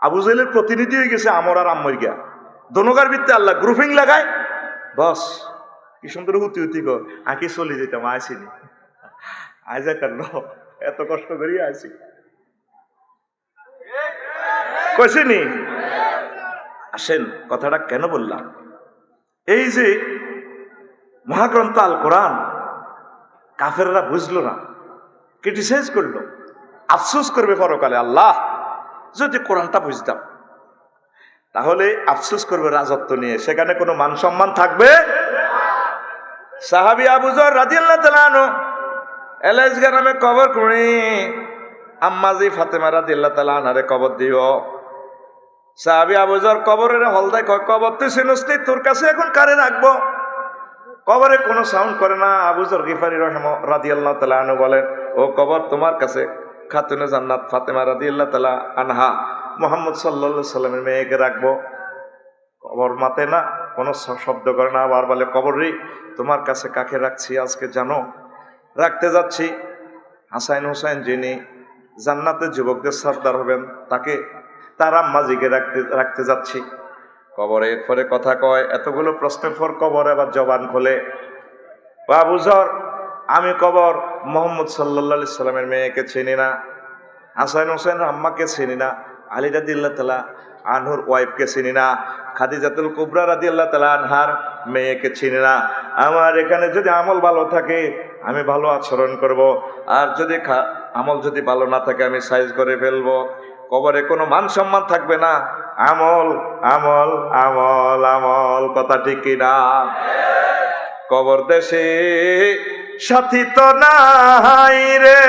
আবু জাহেলের প্রতিনিধি হয়ে গেছে আমর আর আম্মর গিয়া দনগার ভিত্তে আল্লাহ গ্রুপিং লাগায়, বস কি সুন্দর হুতি হুতি গো আঁকি চলে যেতাম, আসিনি আয় যাইতাম ন, এত কষ্ট করিয়া আসি কইছিনি। আসেন কথাটা কেন বললাম, এই যে মহাগ্রন্থ আল কোরআন কাফেররা বুঝলো না, ক্রিটিসাইজ করলো, আফসোস করবে পরকালে, আল্লাহ যদি কোরআনটা বুঝতাম, তাহলে আফসোস করবে রাজত্ব নিয়ে, সেখানে কোনো মান সম্মান থাকবে। সাহাবী আবু যর রাদিয়াল্লাহু তাআলা আনহু এলাইস গ্রামে কবর করে আম্মাজি ফাতেমা রাদিয়াল্লাহু তাআলা আনহারে কবর দিও। সাহাবী আবু যর কবরের হলদায় কয়, কবর তুই চিনিস নি, তোর কাছে এখন কারে রাখবো? কবরে কোনো সাউন্ড করে না। আবু যর গিফারি রাদিয়াল্লাহু তাআলা আনহু বলেন, ও কবর তোমার কাছে খাতুনে জান্নাত ফাতেমা রাদিয়াল্লাহু তাআলা আনহা মুহাম্মদ সাল্লাল্লাহু আলাইহি সাল্লামের মেয়েকে রাখবো। কবর মাতে না, কোনো শব্দ করে না, আবার বলে, কবর রে তোমার কাছে কাকে রাখছি আজকে জানো? রাখতে যাচ্ছি হাসাইন হুসাইন যিনি জান্নাতের যুবকদের সর্দার হবেন, তাকে, তার আম্মাজিকে রাখতে যাচ্ছি। কবরে এরপরে কথা কয়, এতগুলো প্রশ্নের পর কবর আবার জবান খোলে, আবু যর আমি কবর মুহাম্মদ সাল্লাল্লাহু আলাইহি সাল্লামের মেয়েকে চিনি না, হাসান হোসেনের আম্মাকে চিনি না, আলী রাদিয়াল্লাহু তাআলা আনহুর ওয়াইফকে চিনি না, খাদিজাতুল কুবরা রাদিয়াল্লাহু তাআলা আনহার মেয়েকে চিনি না। আমার এখানে যদি আমল ভালো থাকে আমি ভালো আচরণ করব, আর যদি আমল যদি ভালো না থাকে আমি সাইজ করে ফেলবো। কবরে কোনো মান সম্মান থাকবে না, আমল আমল আমল আমল, কথা ঠিক কিনা? কবর দেশে সাথী তো নাই রে,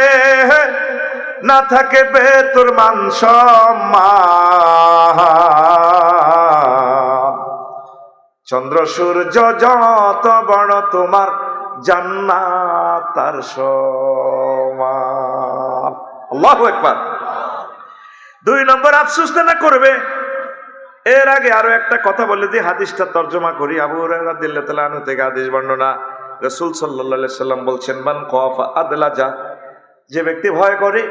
না থাকে বে তোর মান সম্মান, চন্দ্র সূর্য যত বড় তোমার জান্নাত তার সমান। আল্লাহু আকবার। 2 নম্বর আফসোস না করবে। এর আগে আরো একটা কথা বলে দিই, হাদিসটা তর্জমা করি। আবু হুরায়রা রাদিয়াল্লাহু তাআলা আনহু থেকে হাদিস বর্ণনা, রাসূল সাল্লাল্লাহু আলাইহি সাল্লাম বলছেন, মান খাফা আদলাজা, যে ব্যক্তি ভয় করে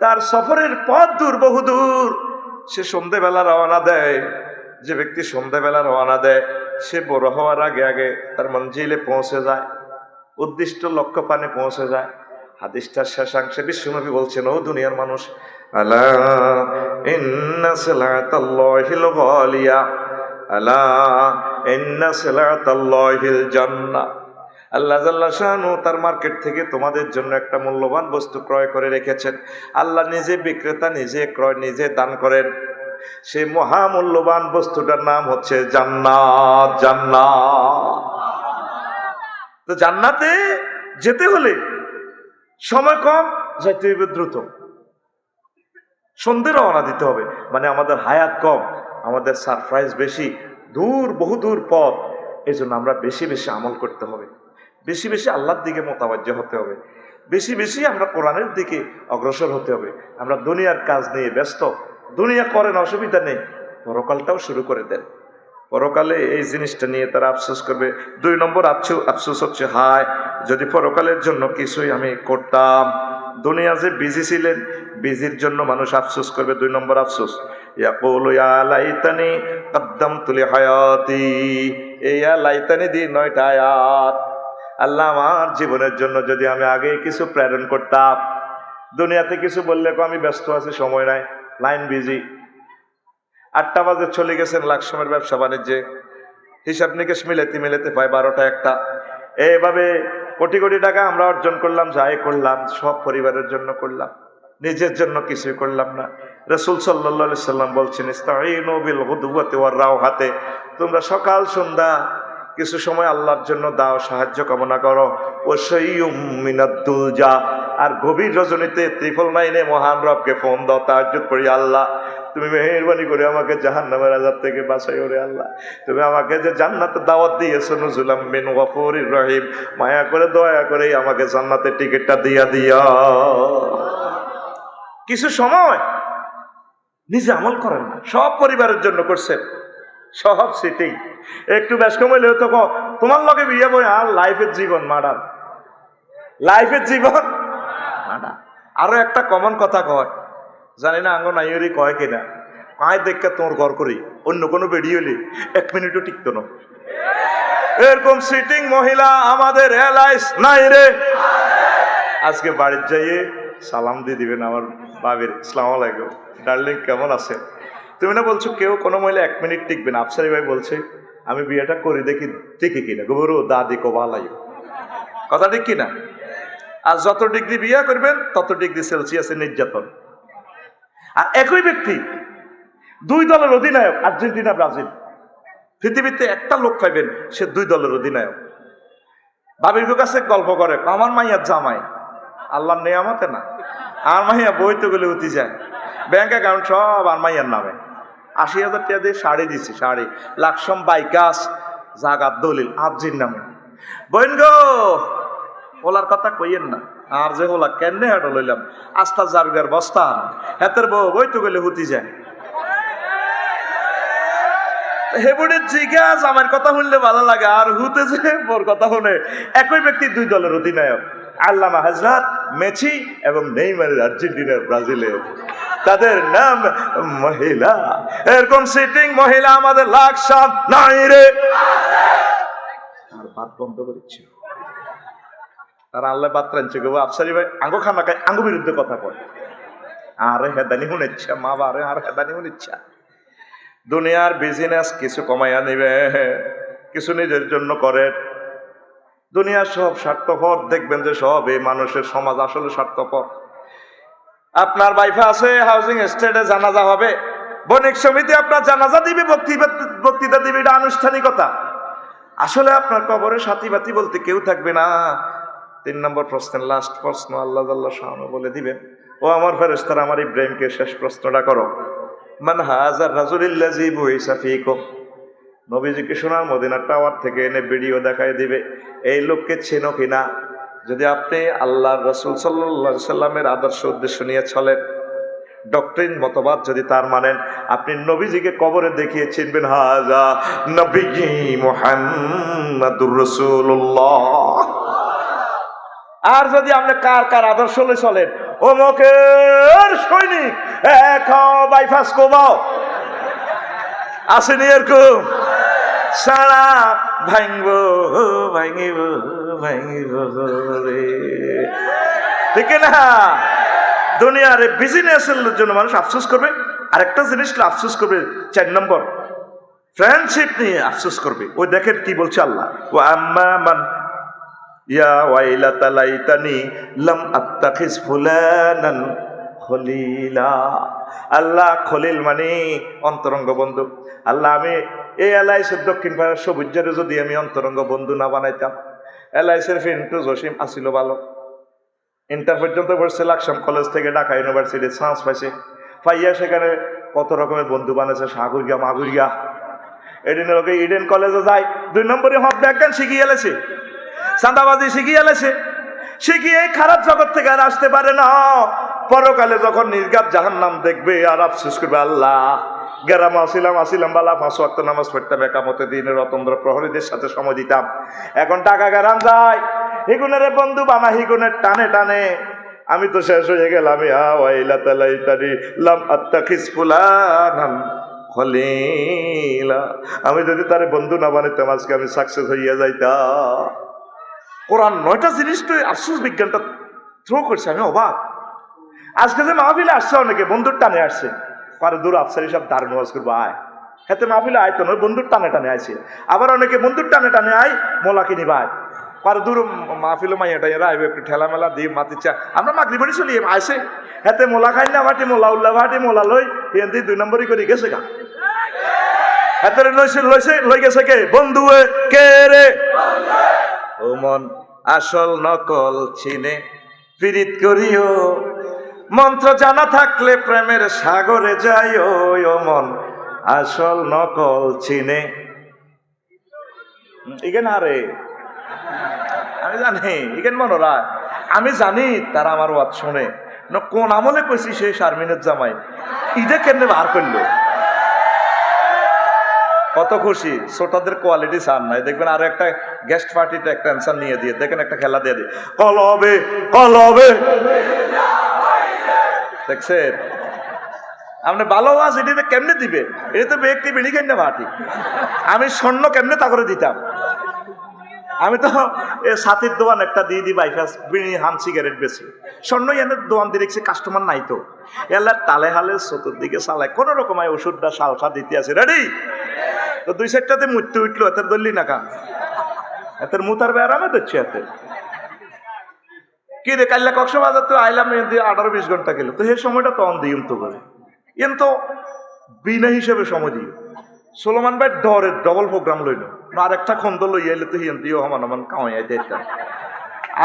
তার সফরের পথ দূর, বহু দূর, সে সন্ধ্যেবেলা রওনা দেয়। যে ব্যক্তি সন্ধ্যেবেলা রওনা দেয় সে বড় হওয়ার আগে আগে তার মঞ্জিলে পৌঁছে যায়, উদ্দিষ্ট লক্ষ্য পানে পৌঁছে যায়। হাদিসটার শেষাংশে বিশ্বনবী বলছেন, ও দুনিয়ার মানুষ, আলা ইন্না সালাতাল্লাহিল গালিয়া, আলা ইন্না সালাতাল্লাহিল জান্নাহ। আল্লাহ জাল্লা শানু তার মার্কেট থেকে তোমাদের জন্য একটা মূল্যবান বস্তু ক্রয় করে রেখেছেন। আল্লাহ নিজে বিক্রেতা, নিজে ক্রয়, নিজে দান করেন। সেই মহামূল্যবান বস্তুটার নাম হচ্ছে জান্নাত। জান্নাত। তো জান্নাতে যেতে হলে সময় কম, যাইতে হবে দ্রুত, সন্ধ্যে রওনা দিতে হবে, মানে আমাদের হায়াত কম, আমাদের সারপ্রাইজ বেশি, দূর, বহু দূর পথ। এই জন্য আমরা বেশি বেশি আমল করতে হবে, বেশি বেশি আল্লাহর দিকে মোতাবাজ্য হতে হবে, বেশি বেশি আমরা কোরআনের দিকে অগ্রসর হতে হবে। আমরা দুনিয়ার কাজ নিয়ে ব্যস্ত, দুনিয়া করেন অসুবিধা নেই, পরকালটাও শুরু করে দেন। পরকালে এই জিনিসটা নিয়ে তারা আফসোস করবে। 2 নম্বর আফসোস হচ্ছে, হায় যদি পরকালের জন্য কিছুই আমি করতাম। দুনিয়া যে বিজি ছিলেন, বিজির জন্য মানুষ আফসোস করবে। 2 নম্বর আফসোস, ইয়াকুলু ইয়া লাইতানি কদ্দামতু লিহায়াতি। এই ইয়া লাইতানি দিয়ে 9টা আয়াত। আল্লাহ আমার জীবনের জন্য যদি আমি আগে কিছু প্রেরণ করতাম। দুনিয়াতে কিছু বললে আমি ব্যস্ত আছি, সময় নাই, লাইন বিজি। 8টা বাজে চলে গেছেন লাকসামের ব্যবসা বাণিজ্যে, হিসাব নিকেশ মিলাতে মিলাতে পায় 12টা 1টা। এইভাবে কোটি কোটি টাকা আমরা অর্জন করলাম, যাই করলাম সব পরিবারের জন্য করলাম, নিজের জন্য কিছুই করলাম না। রাসূল সাল্লাল্লাহু আলাইহি সাল্লাম বলছেন, ইস্তাঈনু বিল গুদওয়াতি ওয়ার রাওহাতে, তোমরা সকাল সন্ধ্যা কিছু সময় আল্লাহর জন্য দাও, সাহায্য কামনা করো। ওয়াশাইয়ুম মিনাদ দুলজা, আর গভীর রজনীতে 999 মহান রবকে ফোন দাও, তাহাজ্জুদ পড়ি, আল্লাহ তুমি মেহেরবানি করে আমাকে জাহান্নামের আযাব থেকে বাঁচাইও রে আল্লাহ। তুমি আমাকে যে জান্নাতের দাওয়াত দিয়েছো, নুজুলাম মিন গফুরির রহিম, মায়া করে দয়া করে আমাকে জান্নাতের টিকিটটা দিয়া দিও। কিছু সময় নিজে আমল করেন না, সব পরিবারের জন্য করছেন, সব সিটিং একটু বেশ কমাইলেও তো তোমার লগে বিয়ে বই, আর লাইফের জীবন মাডার, লাইফের জীবন মাডার। আরো একটা কমন কথা কয়, জানি না আঙ্গ নাইরি কয় কিনা, পায়ে দেখে তোমার ঘর করি, অন্য কোনো বেরিয়ে হলে 1 মিনিটও টিকতো না। এরকম সিটিং মহিলা আমাদের এলাইস নাই রে। আজকে বাড়ির যাইয়ে সালাম দিয়ে দিবেন আমার বাবির, আসসালামু আলাইকুম ডার্লিং, কেমন আছে? তুমি না বলছো কেউ কোনো মহিলা 1 মিনিট টিকবে না। আফসারি ভাই বলছে আমি বিয়েটা করি দেখি টিকে কিনা, গোবরো দাদি কো ভালাই, কথা ঠিক কিনা? আর যত ডিগ্রি বিয়ে করবেন তত ডিগ্রি সেলসিয়াসের নির্যাতন। আর একই ব্যক্তি 2 দলের অধিনায়ক, আর্জেন্টিনা ব্রাজিল, পৃথিবীতে একটা লোক পাইবেন সে 2 দলের অধিনায়ক। বাবির কাছে গল্প করে, আমার মাইয়ার জামাই, আল্লাহর নেয়ামতে না, আর মাইয়া বইতে গেলে উঠি যায়, ব্যাংক অ্যাকাউন্ট সব আর মাইয়ার নামে, 80,000 টাকা দিয়ে শাড়ি দিচ্ছি, শাড়ি লাকসম বাইকাস জাগাত দলিল আবজির নামে। বইন গো ওলার কথা কইয়েন না, আর যে ওলা কেনে হাঁটো লইলাম আস্তা জারগার বস্তা, হেতের বউ বইতে গেলে হুতি যায়। হেবুড়ের জিজ্ঞাস আমার কথা শুনলে ভালো লাগে, আর হুতে যে ওর কথা শুনে। একই ব্যক্তি 2 দলের অধিনায়ক, আল্লামা হযরত মেসি এবং নেইমারের আর্জেন্টিনার ব্রাজিলের, তাদের নাম মহিলা। এরকম সিটিং মহিলা আমাদের লাকসাম নাই রে। আর বাদ বন্ধ করেছে, তারা আল্লাহ বাদ রাঁধছে গো। আফসারি ভাই আঙ্গো খানা খায়, আঙ্গো বিরুদ্ধে কথা কয়, আরে হেদানি শুনেছে মা বারে, আর হেদানি শুনেছে। দুনিয়ার বিজনেস কিছু কমাইয়া নিবে, কিছু নিজের জন্য করে। দুনিয়ার সব স্বার্থপর, দেখবেন যে সব এই মানুষের সমাজ আসলে স্বার্থপর। আপনার বাইফা আছে হাউজিং এস্টেটে জানাজা হবে, বণিক সমিতি আপনার জানাজা দিবে, বক্তৃতা দিবে, এটা আনুষ্ঠানিকতা। আসলে আপনার কবরে সাথী বাতি বলতে কেউ থাকবে না। 3 নম্বর প্রশ্নের লাস্ট প্রশ্ন আল্লাহ জাল্লাহ শাআনহু বলে দিবেন, ও আমার ফেরেশতারা আমার ইব্রাহিমকে শেষ প্রশ্নটা করো, মান হাযার রাজুলিল্লাযী বুইসা ফীকুম। নবীজিকে সোনার মদিনার টাওয়ার থেকে এনে ভিডিও দেখায় দিবে, এই লোককে চেনো কিনা। যদি আপনি আল্লাহর রাসূল সাল্লাল্লাহু আলাইহি সাল্লামের আদর্শ উদ্দেশ্য নিয়ে চলেন, ডক্ট্রিন মতবাদ যদি তার মানেন, আপনি নবীজিকে কবরে দেখিয়ে চিনবেন, হাযা নবিয়্যি মুহাম্মাদুর রাসূলুল্লাহ। আর যদি আপনি কার কার আদর্শ লই চলেন, অমুকের সৈনিক এক বাইপাস কোবাও আসেনি, এরকম সারা ভাঙব ভাঙিব ভাঙিব রে, ঠিক না? দুনিয়ার বিজনেসের জন্য মানুষ আফসোস করবে, আরেকটা জিনিস আফসোস করবে, 4 নম্বর ফ্রেন্ডশিপ নিয়ে আফসোস করবে। ওই দেখেন কি বলছে আল্লাহ, ও আম্মা মান ইয়া ওয়াইলাতা লাইতানি লাম আত্তাখিজ ফুলানান খলিলা। আল্লাহ খলিল মানে অন্তরঙ্গ বন্ধু। আল্লাহ আমি এই এলআইসির দক্ষিণ পাড়ার সবুজের যদি আমি অন্তরঙ্গ বন্ধু না বানাইতাম। এলআইসির ফিন্টু জসিম আসিল ভালো, ইন্টার পর্যন্ত পড়ছে, লাকসাম কলেজ থেকে ঢাকা ইউনিভার্সিটি চান্স পাইছে, পাইয়া সেখানে কত রকমের বন্ধু বানাইছে, সাগুরিয়া মাগুরিয়া। এডিনের লোকে ইডেন কলেজে যায়, 2 নম্বরে হক ব্যাজ্ঞান শিখিয়ে এলেছে, চাঁদাবাজি শিখিয়ে এলেছে, শিখিয়ে খারাপ জগৎ থেকে আর আসতে পারে না। পরকালে যখন নির্ঘাত জাহান্নাম দেখবে আর আফসোস করবে, আল্লাহ গ্রামে আসিলাম বালা 5 ওয়াক্ত নামাজ পড়তাম, একামতে দিনের রতন্দ্র প্রহরীদের সাথে সময় দিতাম, এখন টাকা গ্রাম যায়, হিগুনের বন্ধু বানা হিগুনের টানে টানে আমি তো শেষ হয়ে গেলাম। ইয়া ওয়াইলাতা লাইতানি লাম আত্তাখিজ ফুলানান খলিলা। আমি যদি তারে বন্ধু না বানাইতাম আজকে আমি সাকসেস হইয়া যাইতাম। কোরআন 9টা জিনিস তো আফসোস বিজ্ঞানটা থ্রো করছে, আমি অবাক। আজকে যে মাহফিলে আসছে অনেকে বন্ধুর টানে আসছে, পারে দূর আফসারি সব দারুণ ওয়াজ করবো আয়, হাতে মাহফিলে আয় তো নয়, বন্ধুর টানে টানে আইছে। আবার অনেকে বন্ধুর টানে টানে আয় মোলা কিনি ভাই, আর দূর মাহফিল মাইয়াটা এরা আইবে একটু ঠেলা মেলা দিয়ে মাতিচ্ছা আমরা মাগরি বাড়ি চলি আসে হাতে মোলা খাই না ভাটি মোলা উল্লা ভাটি মোলা লই এনদি 2 নম্বরই করে গেছে গা হাতে লই গেছে কে বন্ধু কে রে ও মন আসল নকল চিনে পীড়িত করিও মন্ত্র জানা থাকলে প্রেমের সাগরে যাইও ও মন আসল নকল চিনে ইগেন আরে আমি জানি ইগেন মনোরা আমি জানি তারা আমার ওয়াজ শুনে না কোন আমলে কইছি সে শারমিনের জামাই ইদে কেমনে বার করলো কত খুশি ছোটদের কোয়ালিটি সার নাই দেখবেন আরো একটা গেস্ট পার্টিতে একটা অ্যান্সার নিয়ে দিয়ে দেখেন একটা খেলা দিয়ে দিয়ে কলবে কলবে দেখছেন আপনি ভালো আওয়াজ এটিতে কেমনে দিবে এটা তো ব্যক্তি বেড়ি কেন পার্টি আমি স্বর্ণ কেমনে তা করে দিতাম আমি তো সাথীর দোকান একটা দিয়ে দিই বাইপাস বিড়ি হান সিগারেট বেশি স্বর্ণ এনে দোকান দিয়ে রেখেছি কাস্টমার নাই তো এলার তালে হালে চতুর্দিকে চালায় কোন রকম ওষুধটা সালসা দিতে আছে রেডি তো 2 সাইডটাতে মুততে উঠলো এত ধরলি না কা এত মুতার বেড়ামে দিচ্ছে এত কি রে কাল্লা কক্সবাজার তো আইলাম 18-20 ঘন্টা গেল তো সেই সময়টা তো অন দিই তো করে এন তো বিনা হিসেবে সময় দিই সোলোমান ভাই ডরের ডবল প্রোগ্রাম লইল আর একটা খন্দ লই আইলে তো হিয়ান দিও হমান কামাই আইতে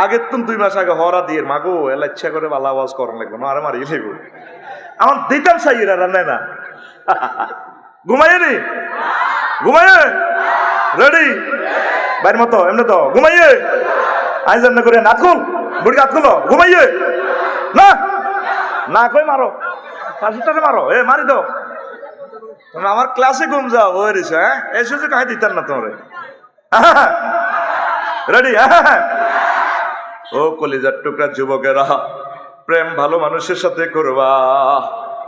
আগের তো 2 মাস আগে হরা দিয়ে মাগো এলা ইচ্ছা করে ভালো আওয়াজ করার লাগবে না আরে মারি লাগবে আমার দিতাম চাইরা রান্না না ঘুমাইয়ে ঘুমাইয়ে রেডি বাইর মতো এমনি তো ঘুমাইয়ে আই জান্না করে নাথ খুল বুড়ি হাত খুলো ঘুমাইয়ে না না কই মারো পাঁচটারে মারো এ মারি দাও তুমি আমার ক্লাসে ঘুম যাও ওই রিস হ্যাঁ এই সুযোগ কাহে দিতাম না তোমারে রেডি ও কলিজার টুকরা যুবকেরা প্রেম ভালো মানুষের সাথে করবা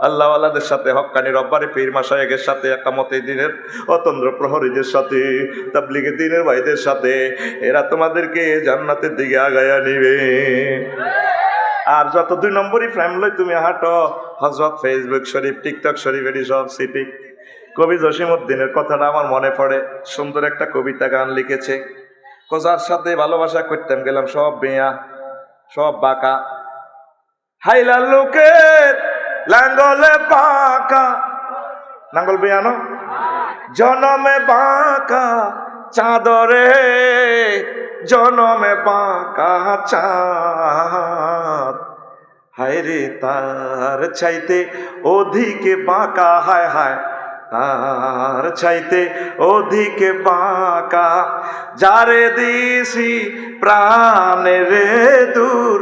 আল্লাহওয়ালাদের সাথে হক্কানি রব্বারে পীর মাশায়েখের সাথে একামতে দিনের অতন্দ্র প্রহরীদের সাথে তাবলীগে দিনের ভাইদের সাথে এরা তোমাদেরকে জান্নাতের দিকে আগায়া নিবে আর যত 2 নম্বরই প্রেম লই তুমি হাঁটো হযরত ফেসবুক শরীফ টিকটক শরীফ এটি সব সিটি কবি জসিমউদ্দিনের কথাটা আমার মনে পড়ে সুন্দর একটা কবিতা গান লিখেছে কোজার সাথে ভালোবাসা করতাম গেলাম সব বেয়া সব বাঁকা হাইলা লোকের লাঙ্গলে বাঁকা নাঙ্গল বেয়ানো জনমে বাঁকা চাঁদরে জনমে বাঁকা চাঁদ হায় রে তার চাইতে অধিকে বাঁকা হায় হায় তার চাইতে অধিকে বাঁকা যারে দিছি প্রাণে রে দূর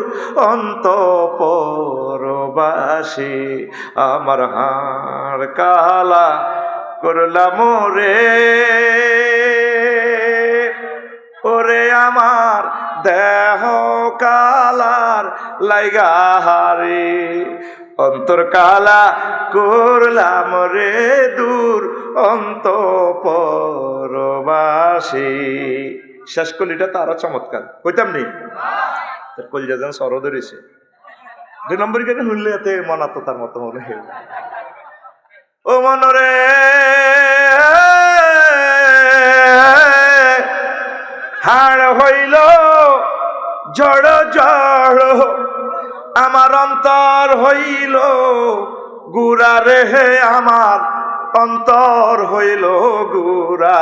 অন্তঃপরবাসী আমার হাড় কালা করলাম রে ওরে আমার দেহ কালার লাইগা হারে অন্তর কালা করলাম রে দূর অন্তঃপরবাসী শেষ কলিটা তো আরো চমৎকার কইতাম নি তার কলিজা যেন সর ধরেছে 2 নম্বর কেন শুনলে এতে মনাত তার মতো মনে হয় ও মনরে হাড় হইল জড় জড় আমার অন্তর হইল গুড়া রে আমার অন্তর হইল গুড়া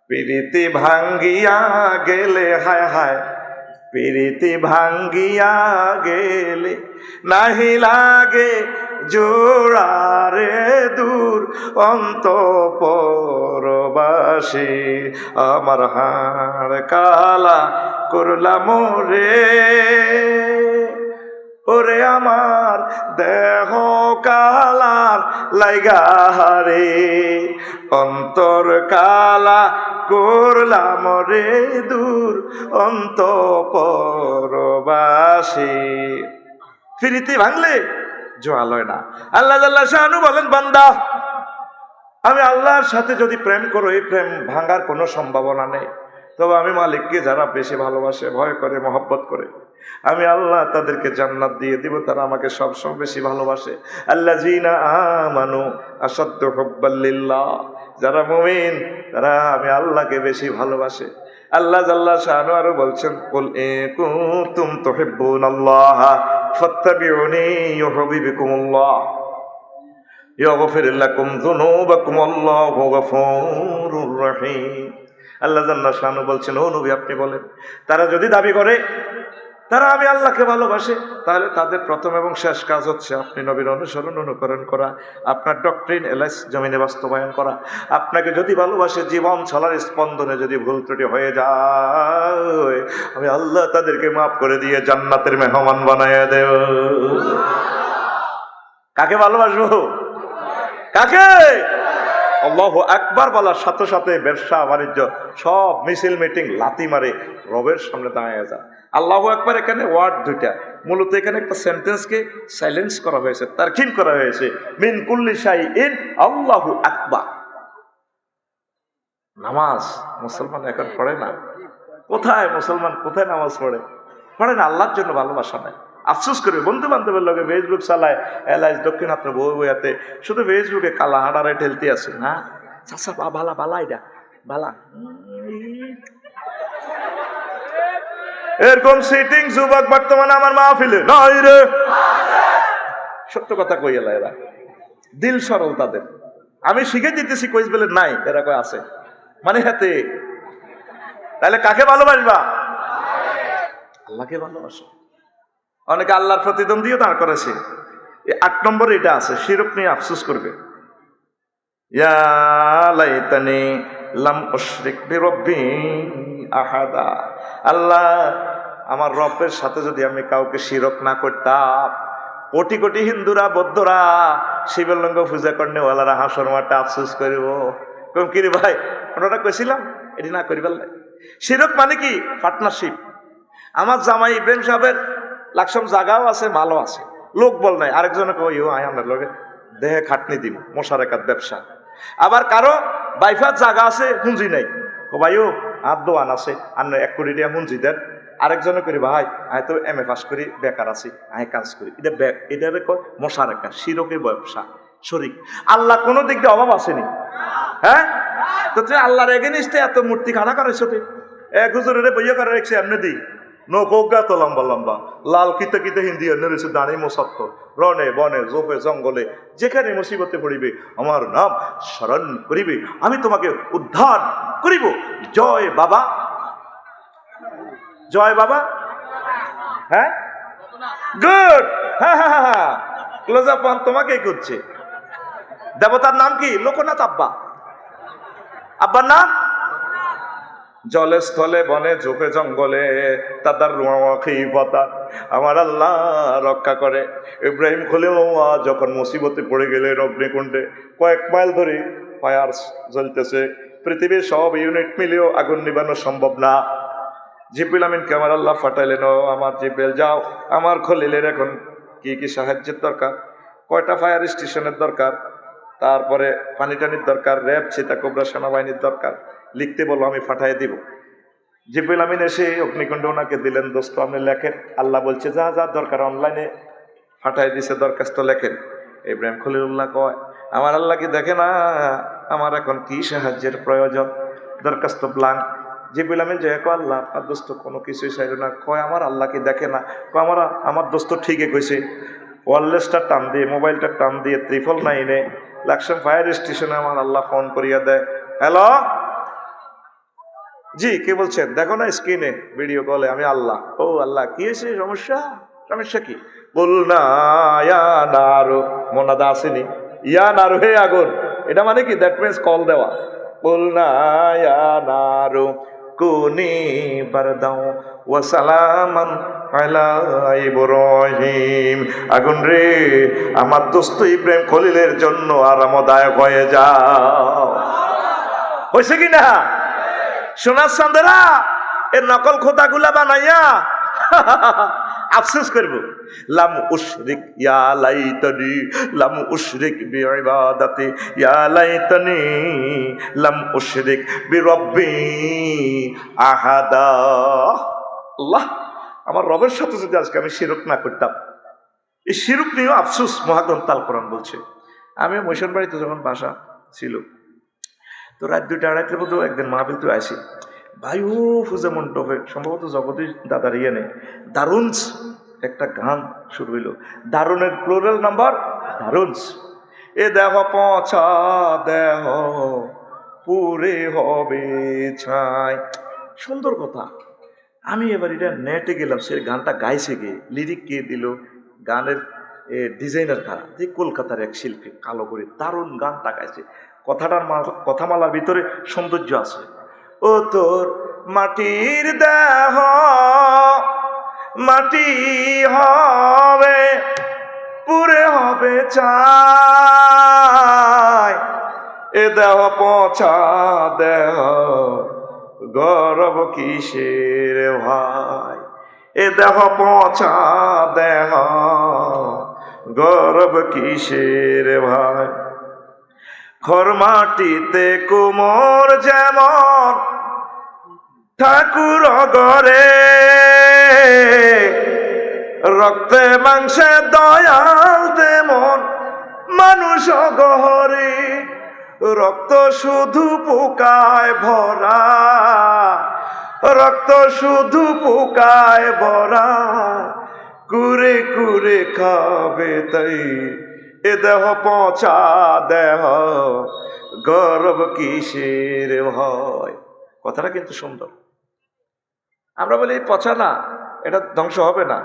প্রীতি ভাঙ্গিয়া গেলে হায় হায় প্রীতি ভাঙ্গিয়া গেলে নাহি লাগে জোড়া রে দূর অন্তঃপরবাসী আমার হাড় কালা করলাম রে ওরে আমার দেহ কালার লাইগা রে অন্তর কালা করলাম রে দূর অন্তঃপরবাসী প্রীতি ভাঙলে জোয়ালয় না আল্লাহ জাল্লা শানু বলেন বান্দা আমি আল্লাহর সাথে যদি প্রেম করো এই প্রেম ভাঙার কোনো সম্ভাবনা নেই তবে আমি মালিককে যারা বেশি ভালোবাসে ভয় করে মহব্বত করে আমি আল্লাহ তাদেরকে জান্নাত দিয়ে দিব তারা আমাকে সবসময় বেশি ভালোবাসে আল্লাযীনা আমানু আশাদ্দু হুব্বাল লিল্লাহ যারা মুমিন তারা আমি আল্লাহকে বেশি ভালোবাসে। আল্লাহ জাল্লা শানু আরো বলছেন, কুল ইন কুনতুম তুহিব্বুনাল্লাহ ফাত্তাবিউনি ইউহিব্বুকুমুল্লাহ ইয়াগফির লাকুম যুনুবাকুম আল্লাহু গফুরুর রহিম। আল্লাহ জাল্লা শানু বলছেন, ও নবী আপনি বলেন, তারা যদি দাবি করে তারা আমি আল্লাহকে ভালোবাসে, তাহলে তাদের প্রথম এবং শেষ কাজ হচ্ছে আপনি নবীর অনুসরণ অনুকরণ করা, আপনার ডক্ট্রিন এলাইস জমিনে বাস্তবায়ন করা। আপনাকে যদি ভালোবাসে, জীবন চলার স্পন্দনে যদি ভুল ত্রুটি হয়ে যায়, আমি আল্লাহ তাদেরকে মাফ করে দিয়ে জান্নাতের মেহমান বানাইয়া দেব। কাকে ভালোবাসবো? কাকে? আল্লাহু আকবার বলার সাথে সাথে ব্যবসা বাণিজ্য সব মিছিল মিটিং লাথি মারে রবের সামনে দাঁড়িয়ে যায়। আল্লাহু আকবার এখানে ওয়ার্ড দুইটা, মূলত এখানে একটা সেন্টেন্সকে সাইলেন্স করা হয়েছে, তারকিন করা হয়েছে, মিন কুল্লি শাইইন আল্লাহু আকবার। নামাজ মুসলমান এখন পড়ে না। কোথায় মুসলমান, কোথায় নামাজ পড়ে? পড়ে না। আল্লাহর জন্য ভালোবাসা নাই। আফসোস করবে, বন্ধু বান্ধবের লগে ফেসবুক চালায়, এলাইস দক্ষিণাত্র বই বইয়াতে শুধু ফেসবুকে কালা হাঁটারে ঠেলতে আছে না। চাচা বালা বালা, এটা বালা, এরকম সিটিং যুবক বর্তমানে আমার মাহফিলে নাই রে। সত্য কথা কই এলা, এরা দিল সরল তাদের। আমি শিখে দিতেছি, কইস বলে নাই, এরা কয় আছে মানে হাতে। তাহলে কাকে ভালোবাসবা? আল্লাহকে ভালোবাসো। অনেকে আল্লাহর প্রতিদ্বন্দ্বীও দাঁড় করেছে। 8 নম্বরে এটা আছে, শিরক নিয়ে আফসোস করবে। ইয়া লাইতানি লাম উশরিক বিরব্বি আহাদা। আল্লাহ, আমার রবের সাথে যদি আমি কাউকে শিরক না করতাম। কোটি কোটি হিন্দুরা বৌদ্ধরা শিবলিঙ্গ পূজা করেওয়ালারা হাসর মাঠে আফসোস করিব, কম কিরে ভাই ওনারা কইছিলাম এটি না করিবার লাগে। শিরক মানে কি? পার্টনারশিপ। আমার জামাই ইব্রাহিম সাহেবের লাকসম জায়গাও আছে, মালও আছে, লোক বল নাই। আরেকজনে কই ও আয় আমার লগে দেহে খাটনি দিন, মশার একাত ব্যবসা। আবার কারো বাইফাত জায়গা আছে, পুঁজি নাই, ও ভাইও আর দোয়ান আছে, আর 1 কোটি টাকা পুঁজি দেন। আরেকজনে করি ভাই আমি তো MA পাস করি, বেকার আছি, আমি কাজ করি। এটা কয় মশার একা, শিরকের ব্যবসা, শরিক। আল্লাহ কোনো দিক দিয়ে অভাব আসেনি। হ্যাঁ, তো তুই আল্লাহর এগেনিস্টে এত মূর্তি খানা করেছ, তুই এক হুজুরে বইয়া করে রেখেছে এমনি দিই নৌকা তো লম্বা লম্বা, লাল কিতে কিতে হিন্দি রয়েছে দাঁড়ি মোসাত্ত, রনে বনে জোপে জঙ্গলে যেখানে মুসিবতে পড়িবে আমার নাম স্মরণ করিবে, আমি তোমাকে উদ্ধার করিব। জয় বাবা, জয় বাবা। হ্যাঁ, গুড। হ্যাঁ হ্যাঁ হ্যাঁ, ক্লোজ আপ তোমাকেই করছে। দেবতার নাম কি? লোকনাথ আব্বা। আব্বার নাম? জলে স্থলে বনে ঝোপে জঙ্গলে তাদের রুমাখিফতা আমার আল্লাহ রক্ষা করে। ইব্রাহিম খলিলুল্লাহ যখন মুসিবতে পড়ে গেলেন অগ্নিকুণ্ডে, কয়েক মাইল ধরে ফায়ার জ্বলতেছে, পৃথিবীর সব ইউনিট মিলেও আগুন নিবানো সম্ভব না। জিবরিল আমিনকে আমার আল্লাহ ফাটাইলেন, আমার জিবরিল যাও, আমার খলিলের এখন কি কি সাহায্যের দরকার, কয়টা ফায়ার স্টেশনের দরকার, তারপরে পানি টানির দরকার, র্যাব চিতা কোবরা সেনাবাহিনীর দরকার, লিখতে বলো আমি ফাটাই দিব। জিবরিল আমিন এসে অগ্নিকুণ্ডে ওনাকে দিলেন, দোস্ত আপনি লেখেন। আল্লাহ বলছে যা যা দরকার অনলাইনে ফাটাই দিছে, দরখাস্ত লেখেন। ইব্রাহিম খলিলুল্লাহ কয় আমার আল্লাহ কি দেখে না আমার এখন কি সাহায্যের প্রয়োজন? দরখাস্ত ব্লাঙ্ক। জিবরিল আমিন যে কয় আল্লাহ আপনার দোস্ত কোনো কিছুই চাইল না। কয় আমার আল্লাহ কি দেখে না? কয় আমার দোস্ত ঠিকই কইছে। ওয়ারলেসটা টান দিয়ে, মোবাইলটা টান দিয়ে 999 লাকসাম ফায়ার স্টেশনে আমার আল্লাহ ফোন করিয়া দেয়। হ্যালো জি, কে বলছেন? দেখো না স্ক্রিনে ভিডিও কলে, আমি আল্লাহ। ও আল্লাহ, কি হয়েছে? সমস্যা? সমস্যা কি? বল না ইয়া নারু, মোনাদা আসেনি, ইয়া নারু হে আগুন, এটা মানে কি? দ্যাট মিন্স কল দেওয়া। বল না ইয়া নারু কুনি বারদাও ওয়া সালামান আলা ইব্রাহিম। আগুন রে, আমার দোস্ত ইব্রাহিম খলিলের জন্য আরামদায়ক হয়ে যাও। হয়েছে কি না? সোনার চাঁদেরা এর নকল খোদাগুলা বানাইয়া আফসোস করব। লাম উশরিক ইয়া লাইতানি লাম উশরিক বিইবাদাতি ইয়া লাইতানি লাম উশরিক বিরব্বি আহাদা। আল্লাহ, আমার রবের সাথে যদি আজকে আমি শিরক না করতাম। এই শিরক নিয়েও আফসোস মহাগ্রন্থ আল কোরআন বলছে। আমি মিশন বাড়িতে যখন বাসা ছিল, তো রাত 2টা-2:30টার মতো একদিন মাহফিল তো আসি, ভাই ও ফুজা মন্টপে সম্ভবত জগদীশ দাদার ইয়ে নেই, দারুণস একটা গান শুরু হইল, দারুণের প্লুরাল নাম্বার দারুণস। এ দেহ পচা দেহ পুরে হবে ছাই, সুন্দর কথা। আমি এবার এটা নেটে গেলাম, সে গানটা গাইছে কে, লিরিক কে দিল, গানের ডিজাইনার কারা, যে কলকাতার এক শিল্পী কালো করে দারুণ গানটা গাইছে। কথামালার ভিতরে সৌন্দর্য আছে। ও তোর মাটির দেহ মাটি হবে পুরে হবে চাই, এ দেহ পচা দেহ গরব কিসের ভাই, এ দেহ পচা দেহ গরব কিসের ভাই। খর মাটিতে কুমোর যেমন ঠাকুর গরে, রক্তে মাংসে দয়াল তেমন মানুষ গহরে, রক্ত শুধু পোকায় ভরা, রক্ত শুধু পোকায় ভরা, কুরে কুরে খাবে তাই, এ দেহ পচা দেহ গর্ব কিসের ভয়। কথাটা কিন্তু সুন্দর। আমরা বলি পচা না, এটা ধ্বংস হবে না।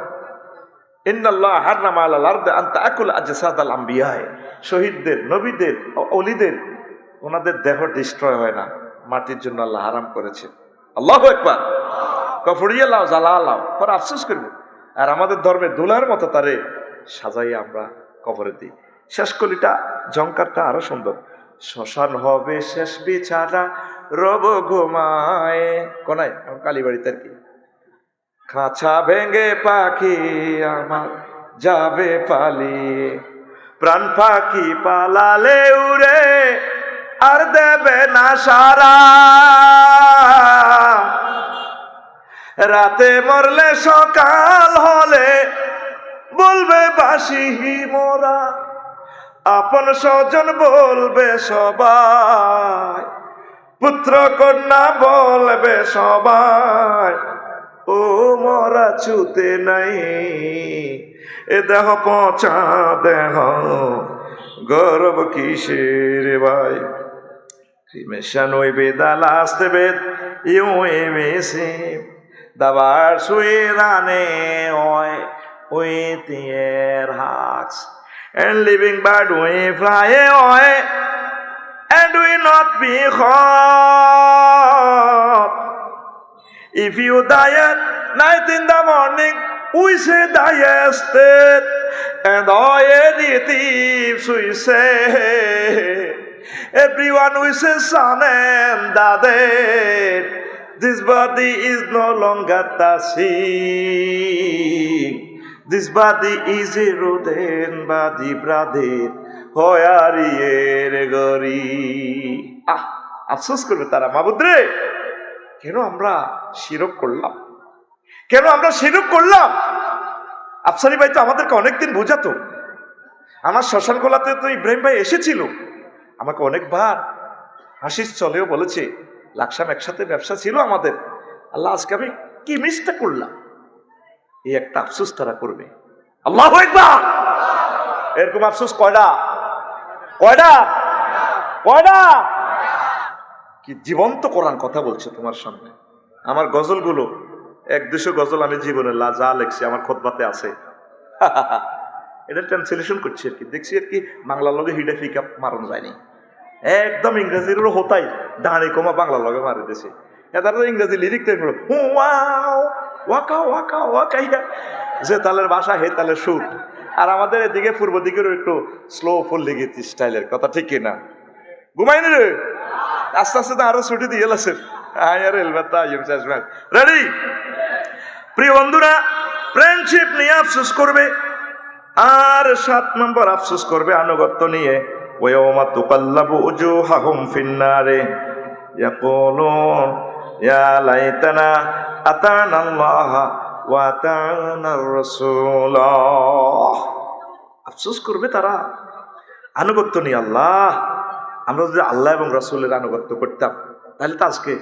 ইন্নাল্লাহ হাররামা আলাল আরদি আন তাকুল আজসাদাল আম্বিয়া, শহীদদের, নবীদের, ওলিদের ওনাদের দেহ ডিস্ট্রয় হয় না, মাটির জন্য আল্লাহ হারাম করেছে। আল্লাহু আকবার। কফরিয়া লাও জালালাও, পরে আফসোস করবে। আর আমাদের ধর্মে দুলার মতো তারে সাজাইয়া আমরা কবরে দিই। শেষ কলিটা ঝংকারটা আরো সুন্দর। শ্মশান হবে শেষ বিছানা রব ঘুমায়, কোনায় কালীবাড়িতে আর কি, খাঁচা ভেঙে পাখি আমার যাবে পালিয়ে, প্রাণ পাখি পালালে উড়ে আর দেবে না সারা, রাতে মরলে সকাল হলে বলবে বাসি মোরা, আপন স্বজন বলবে সবাই, পুত্র কন্যা বলবে সবাই, ও মরা ছুতে নাই, এ দেহ পচা দেহ গর্ব কিসের ভাই। Cremation will be the last bit you will receive. The birds will run away with their hearts, and living bird will fly away and will not be caught. If you die at night in the morning, we say die yesterday, and all the thieves we say, everyone wishes son and daughter. This body is no longer the same. This body is a rodent body, brother. হয়ারিয়ের গরি। আফসোস করবে তারা, মাবুদ রে কেন আমরা শিরক করলাম, কেন আমরা শিরক করলাম। আফসারি ভাই তো আমাদেরকে অনেকদিন বোঝাতো। আমার শ্মশান খোলাতে তো ইব্রাহিম ভাই এসেছিল, আমাকে অনেকবার হাসির চলেও বলেছে, লাকসাম একসাথে ব্যবসা ছিল আমাদের, আল্লাহ আজকে আমি কি মিসটা করলাম। এই একটা আফসোস তারা করবে। আল্লাহু আকবার। এরকম আফসোস কয়টা কয়টা কয়টা কি জীবন্ত কোরআন কথা বলছে তোমার সামনে। আমার গজলগুলো 100-200 গজল আমি জীবনে যা লেখছি আমার খোদবাতে আছে, এটা ট্রান্সলেশন করছি আর কি, দেখছি আর কি বাংলার লগে হিডে ফিক আপ মারণ যায়নি, একদম ইংরেজির হতাই দাঁড়ি কমা বাংলার লগে মারি দিছে। এটার ইংরেজি লিরিক দেখলো ওয়াকা ওয়াকা ওয়াকাইয়া, যে তালের ভাষা হে তালের সুর। আর আমাদের এদিকে পূর্ব দিকের একটু স্লো ফুল লেগেছি স্টাইলের কথা, ঠিক কিনা? ঘুমাইনি রে, আস্তে আস্তে আরো ছুটি দিয়ে গেছে। রেডি? প্রিয় বন্ধুরা, ফ্রেন্ডশিপ নিয়ে আফসোস করবে। আর 7 নম্বর আফসোস করবে আনুগত্য নিয়ে। ওয়াউমা তুকাল্লাবু উজুহাহুম ফিন্নারে ইয়াকুলুন ইয়া লাইতানা আতানাল্লাহ ওয়া আতানার রাসূল। আফসোস করবে তারা আনুগত্য নিয়ে। আল্লাহ আমরা যদি আল্লাহ এবং রাসূলের আনুগত্য করতাম তাহলে তো আজকে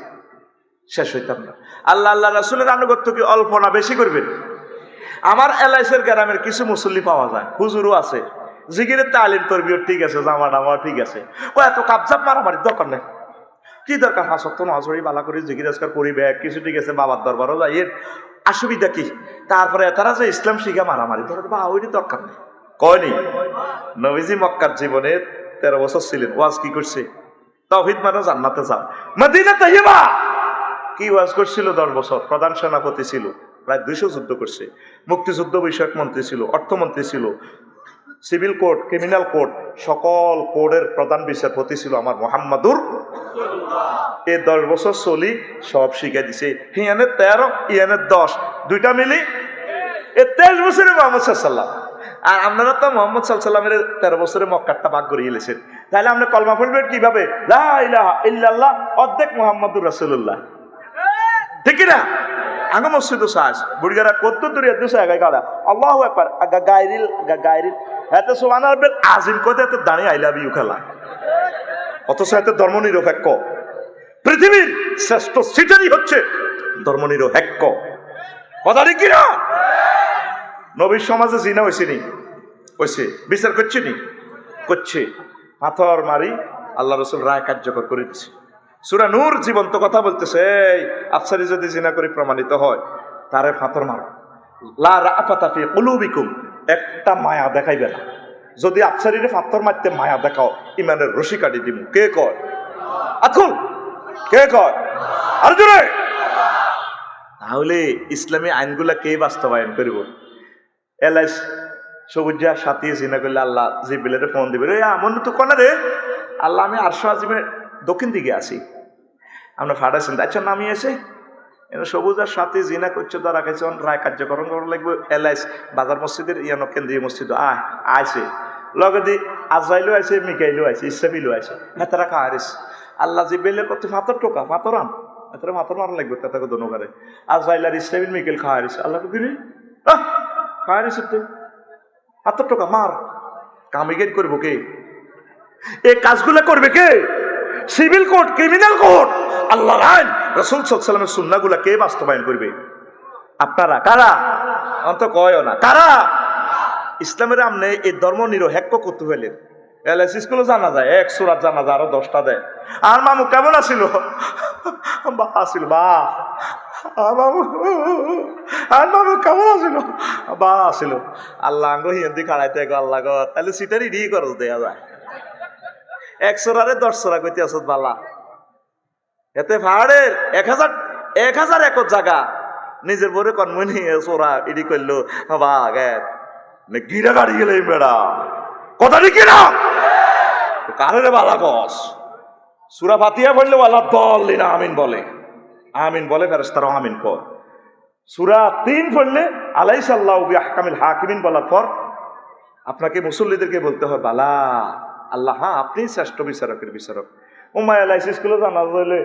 শেষ হইতাম না। আল্লাহ আল্লাহ রাসূলের আনুগত্য কি অল্প না বেশি করবেন? আমার এলাইসের গ্রামের কিছু মুসল্লি পাওয়া যায়, হুজুরও আছে, জিকিরের তালিম তরবিয়ত ঠিক আছে, জামা টামা ঠিক আছে, ও এত কাপজাপ মারামারি দরকার নেই। কি দরকার? হাসত নাজরি বালা করে জিকির আজকার করি ব্যাগ কিছু ঠিক আছে, বাবার দরবারও যাই, এর অসুবিধা কি? তারপরে তারা যে ইসলাম শিখা মারামারি ধরে বা ওই দরকার নেই। কয়নি নবীজি মক্কার জীবনে 13 বছর ছিলেন, ওয়াজ কি করছে? তাওহীদ মানে জান্নাতে যাও। মদিনা তাইয়্যিবা কি ওয়াজ করছিল? 10 বছর প্রধান সেনাপতি ছিল, প্রায় 200 যুদ্ধ করছে, মুক্তিযুদ্ধ বিষয়ক মন্ত্রী ছিল, অর্থমন্ত্রী ছিল, সিভিল কোর্ট, ক্রিমিনাল কোর্ট, সকল কোর্টের প্রধান বিচারপতি ছিল আমার মুহাম্মাদুর। এই 10 বছর চলি সব শিখে দিছে। হিয়ানের 13, ইয়ানের 10, দুইটা মিলি এই 23 বছরে মুহাম্মদ সাল্লাল্লাহু। আর আপনারা তো মুহাম্মদ সাল্লাল্লাহু এর 13 বছরে মক্কাটা ভাগ করে গেলেছেন, তাহলে আপনি কলমা পড়বেন কিভাবে? লা ইলাহা ইল্লাল্লাহ অর্ধেক মুহাম্মাদুর রাসূলুল্লাহ, ঠিক না? আগে মসজিদ সাজ বুড়িগারা কত দূরে দুসা গায় গাড়া আল্লাহু আকবার গায়রিল এত সুবহানাল্লাহ আজিম কত এত দাঁড়িয়ে আই লাভ ইউ খেলা, অথচ এত ধর্মনিরপেক্ষ। পৃথিবীর শ্রেষ্ঠ সিটারই হচ্ছে ধর্মনিরপেক্ষ, কথা ঠিক কিনা? নবীর সমাজে জিনা হয়েছেনি, হয়েছে, বিচার করছে নি, করছে, পাথর মারি আল্লাহ রাসূল রায় কার্যকর করে দিচ্ছে। সূরা নূর জীবন্ত কথা বলতেছে, এই আফসারি যদি জিনা করে প্রমাণিত হয় তারে পাথর মারো। লা রাআফাতা ফি কুলুবিকুম, একটা মায়া দেখাইবে না। যদি আফসারিরে পাথর মারতে মায়া দেখাও ইমানের রশি কাটি দিমু। কে কয়? আকুল কে কয়? আর জোরে। তাহলে ইসলামী আইনগুলা কে বাস্তবায়ন করব? এলাইস সবুজা সাথী জিনা করলে আল্লাহ জিবরিলের ফোন দিবে, রে আমন তো কোনা রে আল্লাহ আমি আরশ আজিমের দক্ষিণ দিকে আছি, আমরা ফাটাইছেন, আচ্ছা নামিয়ে এসে সবুজ আর সাথে জিনা করছে, ধরা খাইছে, রায় কার্যকরণ করা লাগবে। এলাইস বাজার মসজিদের ইয়ানো কেন্দ্রীয় মসজিদ আইছে, লগে দি আজরাইলও আইছে, মিকাইলও আইছে, ইসরাফিলও আইছে, হ্যাঁ তারা খাওয়ারিস আল্লাহ জিবরিলে করতে ফাতর টোকা ফাতর আন, তারা ফাতর মারা লাগবে তাকে দনকারে। আজরাইল আর ইসরাফিল মিকাইল খাওয়ারিস, আল্লাহকে দিলি খাওয়ারিস তো ফাতর টোকা মার। কামিগেট করবো কে? এই কাজগুলো করবে কে? সিভিল কোর্ট, ক্রিমিনাল কোর্ট, আল্লাহর আইন, রাসূল সাল্লাল্লাহু আলাইহি ওয়াসাল্লামের সুন্নাহগুলো কে বাস্তবায়ন করবে? আপনারা। কারা? অন্ত কয়ও না কারা? ইসলামের আমনে এই ধর্ম নিরপেক্ষ করতে হইলেন। এলএস স্কুলে জানা যায়, 1 সূরা জানা যায়, আরো 10টা দেয়। আর মামু কেমন আছিল? বা আছিল বা মামু কেমন আছিল? বা আছিল। আল্লাহ আঙ্গ হিন্দি খাড়াইতে গো আল্লাহ গো, তাহলে সিটারি রি করো দেয়া যায়। 1 সূরারে 10 সূরা কইতে আসত বালা, এতে পাহাড়ের 1000 একর জায়গা নিজের বরে কনমনি সোরা ইডি করলো বা গিরা গাড়ি গেলে বেড়া, কথা ঠিক না? কারে বালা গস সূরা ফাতিহা পড়লে বালা দল না আমিন বলে, আমিন বলে ফেরেশতারা আমিন কয়। সূরা 3 পড়লে আলাইসাল্লাহু বিআহকামিল হাকিমিন বলার পর আপনাকে মুসল্লিদেরকে বলতে হয় বালা আল্লাহ, হ্যাঁ আপনি শ্রেষ্ঠ বিচারকের বিচারক। উম্মায় এলাইসি স্কুলে জানা হইলে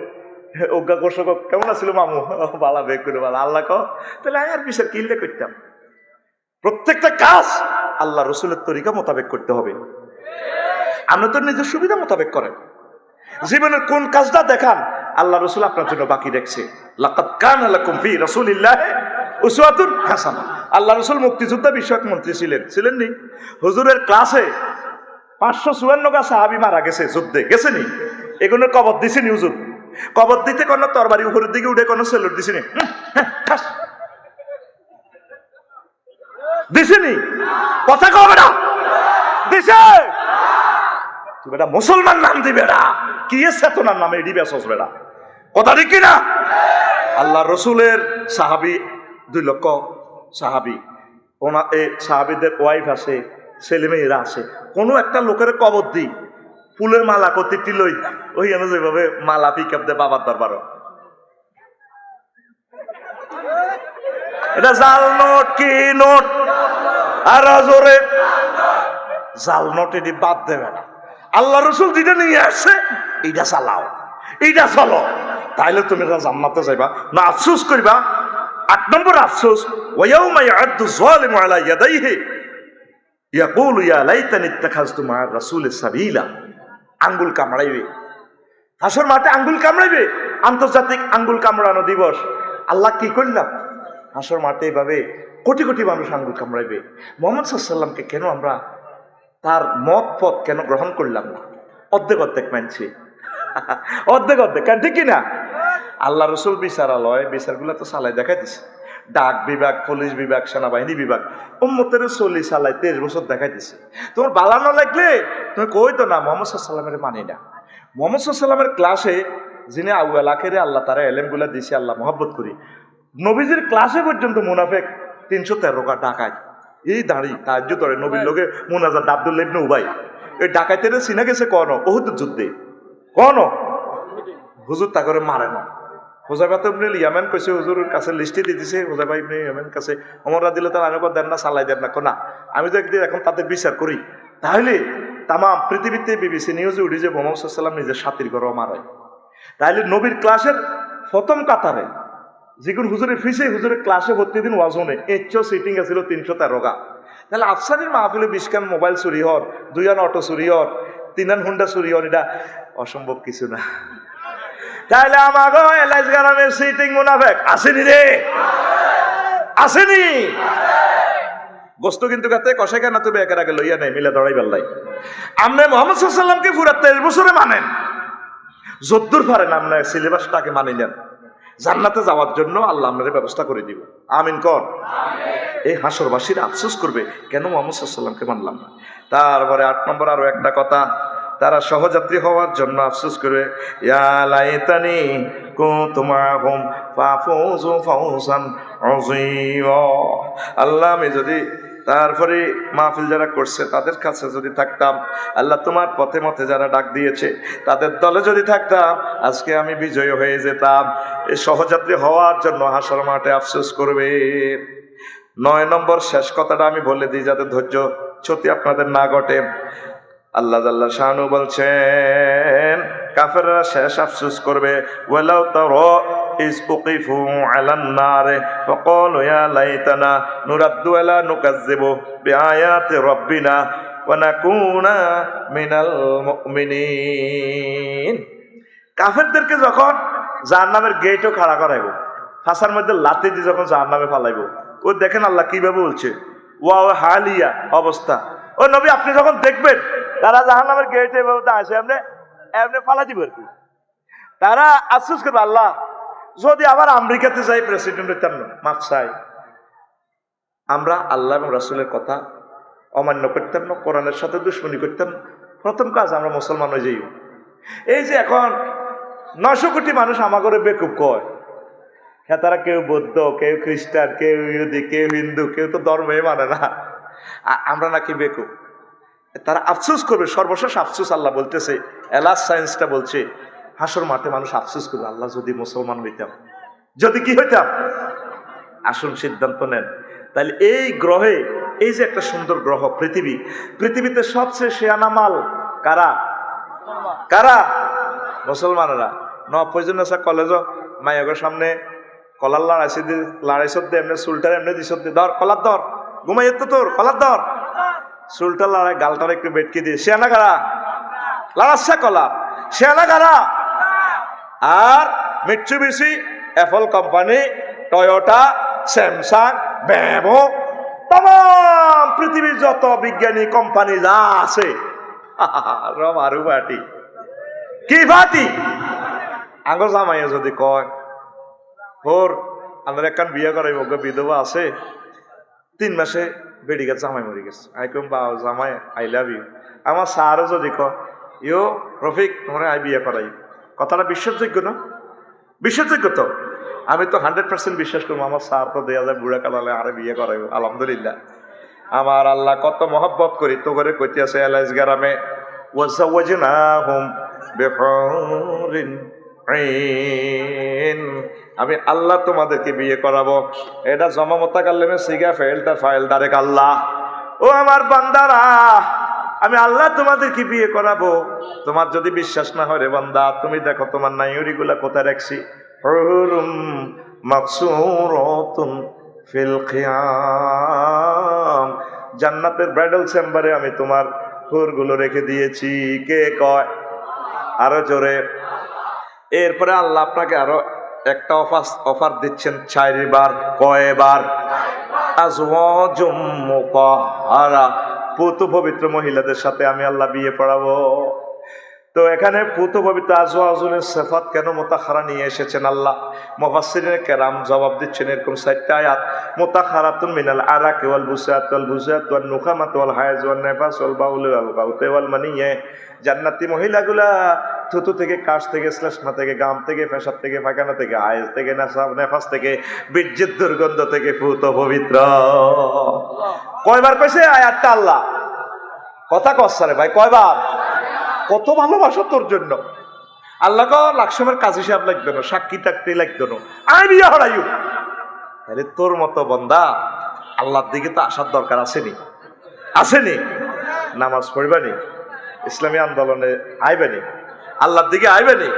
অজ্ঞা কর্ষক কেমন আছিল মামু? বালা বেগ করে বালা আল্লাহ কহ, তাহলে আর বিচার কিনলে করতাম। প্রত্যেকটা কাজ আল্লাহ রসুলের তরিকা মোতাবেক করতে হবে। আপনি তো নিজের সুবিধা মোতাবেক করেন, জীবনের কোন কাজটা দেখান আল্লাহ রসুল আপনার জন্য বাকি রেখেছে। লাকাদ কানা লাকুম ফি রাসূলিল্লাহি উসওয়াতুন হাসানাহ। আল্লাহ রসুল মুক্তিযোদ্ধা বিষয়ক মন্ত্রী ছিলেন নি? হুজুরের ক্লাসে 554 টা সাহাবী মারা গেছে, যুদ্ধে গেছেনি, এগুলো কবর দিছেনি হুজুর। কবর দিতে কোনো তরবারি উপরের দিকে উঠে কোনো সেলুট দিছেনি? দিছেনি? কথা কও বেটা, দিছে? তুই বেটা মুসলমান নাম দি বেটা, কি চেতনার নামে এডি বেসস বেটা, কথা ঠিক না? আল্লাহ রসুলের সাহাবী 2 লক্ষ সাহাবী, ওনা এই সাহাবীদের ওয়াইফ আছে, ছেলে মেয়েরা আছে, কোনো একটা লোকের কবর দি ফুলের মালা কতিটি লই ওই যেভাবে মালা পিক আপ দে বাবার দরবার, এটা জাল নোট কি নোট? আর জোরে জাল নোট এটি বাদ দেবে না। আল্লাহ রসুল যেটা নিয়ে আসছে এইটা চালাও, এইটা চলো, তাইলে তুমি জান্নাতে যাইবা না আফসোস করবা। 8 নম্বর আফসোস, ওয়ায়াউমা ইয়া'আদ্দু যালিমু আলা ইয়াদাইহি ইয়াকুলু ইয়া লাইতানি ইত্তাখাযতু মা'আর রাসূলি সাবিলা। আঙ্গুল কামড়াইবে, হাসর মাঠে আঙ্গুল কামড়াইবে, আন্তর্জাতিক আঙ্গুল কামড়ানো দিবস। আল্লাহ কি করলাম? হাসর মাঠে এভাবে কোটি কোটি মানুষ আঙ্গুল কামড়াইবে। মুহাম্মদ সাল্লাল্লাহু আলাইহি ওয়াসাল্লামকে কেন আমরা তার মত পথ কেন গ্রহণ করলাম না? অর্ধেক অর্ধেক মানছি, অর্ধেক অর্ধেক, কেন ঠিক কিনা? আল্লাহ রসুল বিচারালয় বিচারগুলো তো চালাই দেখাই দিছে। ডাক বিভাগ, পুলিশ বিভাগ, সেনাবাহিনী বিভাগ উম্মতের চল্লিশ চালাই 23 বছর দেখাই দিছে। তোমার বালানো লাগলে তুমি কই তো না মুহাম্মদ সাল্লাল্লাহু আলাইহি ওয়াসাল্লামের মানি না। মুহাম্মদ সাল্লাল্লাহু আলাইহি ওয়াসাল্লামের ক্লাসে যিনি আউয়াল আখেরে আল্লাহ তারা এলেমগুলা দিছে, আল্লাহ মহব্বত করি, নবীজির ক্লাসে পর্যন্ত মুনাফেক 313 ডাকায় এই দাঁড়ি তাহাজ্জুদ ধরে নবীর লোকে মুনাজাত আব্দুল্লাহ ইবনে উবাই এই ডাকাইতের চিনা গেছে কোন উহুদ যুদ্ধে, কোন হুজুর তা করে মারে না। হুযায়ফা ইবনে ইয়ামান কইছে হুজুরের কাছে লিস্টে দিয়ে দিছে, হুযায়ফা ইবনে ইয়ামান কাছে ওমর রাদিয়াল্লাহু তাআলা আনহু দেন না, চালাই দেন না, কোনা আমি তো একদিন এখন তাদের বিচার করি। তাহলে তাম পৃথিবীতে বিবিসি নিউজে উঠি যে মুহাম্মদ সাল্লাল্লাহু আলাইহি ওয়াসাল্লাম নিজের সাথীর ঘরে মারায়। তাহলে নবীর ক্লাসের প্রথম কাতারে যেগুন হুজুরের ফিসে হুজুরের ক্লাসে ভর্তি দিন ওয়াজনে এচ্চ সিটিং আছিল 313। তাহলে আফসারির মাহফিলে 20 খান মোবাইল চুরি হর, 2 আন অটো চুরি হর, 3 আন হুন্ডা চুরি হর, এটা অসম্ভব কিছু না। তাহলে আমাগো এলাইজ গ্রামের সিটিং মুনাফেক আসেনি রে, আসেনি গোস্ত কিন্তু কাতে কষাই কেন তুমি একের আগে লইয়া নেই মিলে দড়াই বেল্লাই। আপনি মুহাম্মদ সাল্লাল্লাহু আলাইহি ওয়াসাল্লামকে পুরা 23 বছরে মানেন, যদ্দূর পারেন আপনার সিলেবাসটাকে মানি নেন, জান্নাতে যাওয়ার জন্য আল্লাহ আপনার ব্যবস্থা করে দিব। আমিন কর। এই হাসরবাসীরা আফসোস করবে কেন মুহাম্মদ সাল্লাল্লাহু আলাইহি ওয়াসাল্লামকে মানলাম না। তারপরে 8 নম্বর আরো একটা কথা, তারা সহযাত্রী হওয়ার জন্য আফসোস করবে, ইয়া লাইতানি কুনতু মাআহুম ফাফুযু ফাওজান আযীমা। আল্লাহ আমি যদি তারপরে মাহফিল যারা করছে তাদের কাছে যদি থাকতাম, আল্লাহ তোমার পথে মতে যারা ডাক দিয়েছে তাদের দলে যদি থাকতাম, আজকে আমি বিজয়ী হয়ে যেতাম। এই সহযাত্রী হওয়ার জন্য হাসর মাঠে আফসোস করবে। 9 নম্বর শেষ কথাটা আমি বলে দিই যাতে ধৈর্য চ্যুতি আপনাদের না ঘটে। আল্লাহ জাল্লা শানু বলছেন কাফেররা শেষ আফসোস করবে, ওয়ালাউ তারা ইজ উকিফু আলান নার ফাকালু ইয়া লাইতানা নুরাদ্দু ওয়ালা নুকাজ্জিবু বিআয়াতি রাব্বিনা ওয়া নাকুনা মিনাল মুমিনিন। কাফেরদেরকে যখন জাহান্নামের গেটও খাড়া করাইব, ফাঁসার মধ্যে লাথি দিয়ে যখন জাহান্নামে ফালাইব, ও দেখেন আল্লাহ কিভাবে বলছে, ওয়া হালিয়া অবস্থা। ও নবী আপনি যখন দেখবেন তারা জাহান্নামের গেটে এভাবে আসে, এমনি এমনি ফালা দিবে আর কি, তারা আফসোস করবে আল্লাহ যদি আবার আমেরিকাতে যাই প্রেসিডেন্ট হইতাম না, মাফ চাই। আমরা আল্লাহ এবং রাসূলের কথা অমান্য করতাম না, কোরআনের সাথে দুশমনি করতাম না, প্রথম কাজ আমরা মুসলমান হয়ে যাই। এই যে এখন 900 কোটি মানুষ আমাগরে বেকুব কয়, হ্যাঁ তারা কেউ বৌদ্ধ, কেউ খ্রিস্টান, কেউ ইহুদি, কেউ হিন্দু, কেউ তো ধর্মই মানে না, আমরা নাকি বেকুব। তারা আফসোস করবে, সর্বশেষ আফসোস আল্লাহ বলতেছে, এলাস সায়েন্সটা বলছে হাসর মাঠে মানুষ আফসোস করবে, আল্লাহ যদি মুসলমান হইতাম, যদি কি হইতাম। আসুন সিদ্ধান্ত নেন। তাহলে এই গ্রহে, এই যে একটা সুন্দর গ্রহ পৃথিবী, পৃথিবীতে সবচেয়ে শেয়ানা মাল কারা? কারা? মুসলমানেরা। নবপ্রজন্ম কলেজ মাইগের সামনে কলার লড়াইছত দে, এমনি চুলটার এমনি দিছত দে, ধর কলার ধর, ঘুমাইয়ে তো তোর কলার ধর, চুলটা লড়াই গালটার একটু বেটকে দিয়ে, শেয়ানা কারা? লড়াচ্ছে কলা, শেয়ানা কারা? আর Mitsubishi, Apple company, Toyota, Samsung, ব্যামো, তাম পৃথিবীর যত বিজ্ঞানী কোম্পানি যা আছে রমারু বাটি কি বাটি। আগর জামাইয়া যদি কয় ওর আমার একখান বিয়ে করাইব, বিধবা আছে, 3 মাসে বেড়ি গেছে, জামাই মরে গেছে, আই কম বা জামাই আই লাভ ইউ। আমার স্যারও যদি কয় ইয়ো রফিক তোমরা আই বিয়ে করাই, কথাটা বিশ্বাসযোগ্য না? বিশ্বাসযোগ্য তো? আমি তো 100% বিশ্বাস করবো আমার স্যার তো দেয়া যায় বুড়া কালালে আরে বিয়ে করাইব। আলহামদুলিল্লাহ, আমার আল্লাহ কত মহব্বত করি তো করে কইতে আছে এলাইজ গ্রামে, ওয়াজাওয়াজনাহুম বিহুরিন আইন, আমি আল্লাহ তোমাদেরকে বিয়ে করাবো। এটা জমামতা কাল্লেমে সিগা ফেলটা ফাইল ডাইরেক্ট আল্লাহ, ও আমার বান্দারা আমি আল্লাহ তোমাদেরকে বিয়ে করাবো। তোমার যদি বিশ্বাস না হয় রে বান্দা, তুমি দেখো তোমার নাইউরিগুলা কোথায় রাখছি, হুরুম মাকসুরাতুন ফিল খিয়াম, জান্নাতের ব্রাইডাল চেম্বারে আমি তোমার হুরগুলো রেখে দিয়েছি। কে কয়? আরো জোরে। এরপরে আল্লাহ আপনাকে আরো একটা অফার দিচ্ছেন, 4বার। কয়বার? আজওয়াজুম মুতাহহারা, পুত পবিত্র মহিলাদের সাথে আমি আল্লাহ বিয়ে পড়াবো। তো এখানে পুত পবিত্র আজওয়াজুলের সিফাত কেন মুতাহহারা নিয়ে এসেছেন আল্লাহ? মুফাসসিরিনে কেরাম জবাব দিচ্ছেন এরকম 4টা আয়াত। মুতাহহারাতুন মিনাল আরাকি ওয়াল বুসাত ওয়ান নুখামাত ওয়াল হায়াজ ওয়ান নিফাস ওয়াল বাউল ওয়াল গাউত ওয়াল মানিয়া। জান্নাতি মহিলাগুলা থুতু থেকে, কাশ থেকে, শ্লেষ্মা থেকে, গাম থেকে, পেশাব থেকে, পায়খানা থেকে, হায়েজ থেকে, নেফাস থেকে, বীর্যের দুর্গন্ধ থেকে পুত পবিত্র। কয়বার কইছে আয়াতটা আল্লাহ? কথা কসারে ভাই, কয়বার? কত ভালোবাসা তোর জন্য। আল্লাহ ক লাকসমের কাজী সাহেব লাগতো না, সাক্ষী থাকতে লাগতো না, আমি বিয়ে হরাইও। আরে তোর মতো বন্দা আল্লাহর দিকে তো আসার দরকার আসেনি? আসেনি? নামাজ পড়বানি, ইসলামী আন্দোলনে আইবানি, আল্লাহর দিকে আইবানি,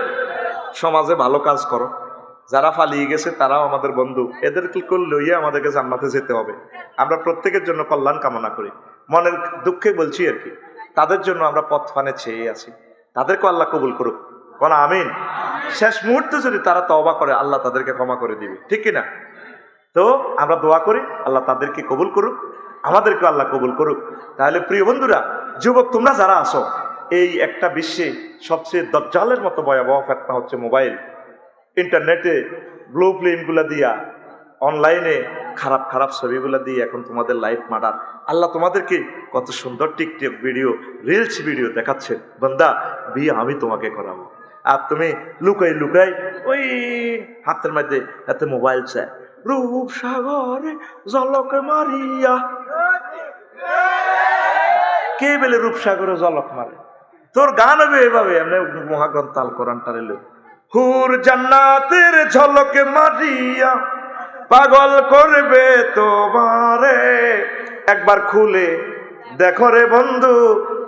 সমাজে ভালো কাজ করো। যারা পালিয়ে গেছে তারাও আমাদের বন্ধু, এদেরকে লইয়া আমাদেরকে জান্নাতে যেতে হবে। আমরা প্রত্যেকের জন্য কল্যাণ কামনা করি, মনের দুঃখে বলছি আর কি। তাদের জন্য আমরা পথ ফানে চেয়ে আছি, তাদেরকে আল্লাহ কবুল করুক, কোন আমিন। শেষ মুহূর্তে যদি তারা তওবা করে আল্লাহ তাদেরকে ক্ষমা করে দিবে, ঠিক কিনা? তো আমরা দোয়া করি আল্লাহ তাদেরকে কবুল করুক, আমাদেরকে আল্লাহ কবুল করুক। তাহলে প্রিয় বন্ধুরা, যুবক তোমরা যারা আসো, এই একটা বিশ্বে সবচেয়ে দজ্জালের মতো ভয়াবহ ফিতনা হচ্ছে মোবাইল, ইন্টারনেটে ব্লু ফিল্মগুলা দিয়া, অনলাইনে খারাপ খারাপ ছবিগুলা দিয়ে এখন তোমাদের লাইফ মার্ডার। আল্লাহ তোমাদেরকে কত সুন্দর টিকটক ভিডিও, রিলস ভিডিও দেখাচ্ছেন, বান্দা বিয়ে আমি তোমাকে করাবো, আর তুমি লুকাই লুকাই ওই হাতের মধ্যে হাতে মোবাইল চায়, রূপ সাগরে জলক মারিয়া। কে বলে রূপ সাগরে জলক মারে? তোর গান হবে এভাবে, এমনি মহাগ্রন্থ আল কোরআন টারেলো, হুর জান্নাতের ঝলক মারিয়া পাগল করবে তোমারে। একবার খুলে দেখো রে বন্ধু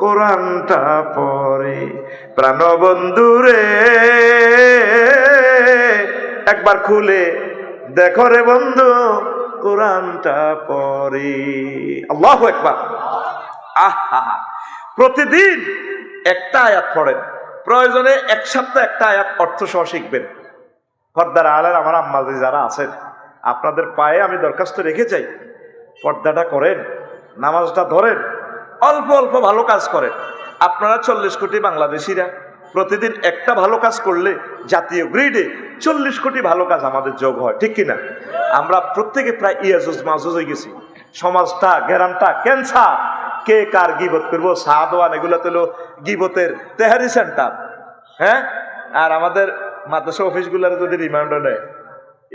কোরআনটা পড়ে, প্রাণ বন্ধু রে একবার খুলে দেখো রে বন্ধু কোরআনটা পড়ে। আল্লাহু আকবার। আহা, প্রতিদিন একটা আয়াত পড়েন, প্রয়োজনে এক সপ্তাহ একটা আয়াত অর্থ সহ শিখবেন। পর্দার আড়ালের আমার আম্মাজি যারা আছেন, আপনাদের পায়ে আমি দরখাস্ত রেখে যাই, পর্দাটা করেন, নামাজটা ধরেন, অল্প অল্প ভালো কাজ করেন। আপনারা 40 কোটি বাংলাদেশিরা প্রতিদিন একটা ভালো কাজ করলে জাতীয় গ্রিডে 40 কোটি ভালো কাজ আমাদের যোগ হয়, ঠিক কিনা? আমরা প্রত্যেকে প্রায় ইয়াজুজ মাজুজ হয়ে গেছি। সমাজটা গ্যারামটা ক্যান্সার। কে কার গিবত করবো, সাদওয়ান এগুলো তো গিবতের তেহারি সেন্টার। হ্যাঁ, আর আমাদের মাদ্রাসা অফিসগুলোর যদি রিমান্ডার নেয়,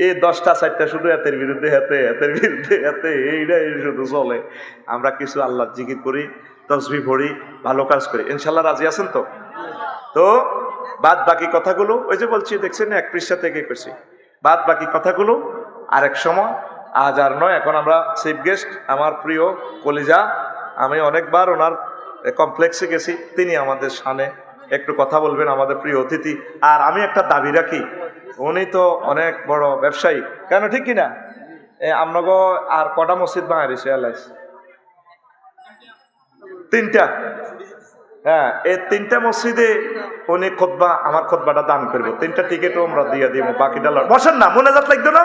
এই 10টা 4টা শুধু এতের বিরুদ্ধে হাতে, এতের বিরুদ্ধে হাতে, এইটাই শুধু চলে। আমরা কিছু আল্লাহ জিকির করি, তসবিহ পড়ি, ভালো কাজ করি, ইনশাল্লাহ রাজি আছেন তো? তো বাদ বাকি কথাগুলো ওই যে বলছি, দেখছেন 1 পৃষ্ঠা থেকে করছি, বাদ বাকি কথাগুলো আরেক সময়, আজ আর নয়। এখন আমরা চিফ গেস্ট আমার প্রিয় কলিজা, আমি অনেকবার ওনার কমপ্লেক্সে গেছি, তিনি আমাদের সামনে একটু কথা বলবেন, আমাদের প্রিয় অতিথি। আর আমি একটা দাবি রাখি, উনি তো অনেক বড় ব্যবসায়ী, কেন ঠিক কিনা? আপনাকে আর কটা মসজিদ বাঙালিছে? 3টা। হ্যাঁ, এই 3টা মসজিদে উনি খুতবা, আমার খুতবাটা দান করবো, 3টা টিকিটও আমরা দিয়ে দিব, বাকিটা বসেন না, মোনাজাত লাগতো না,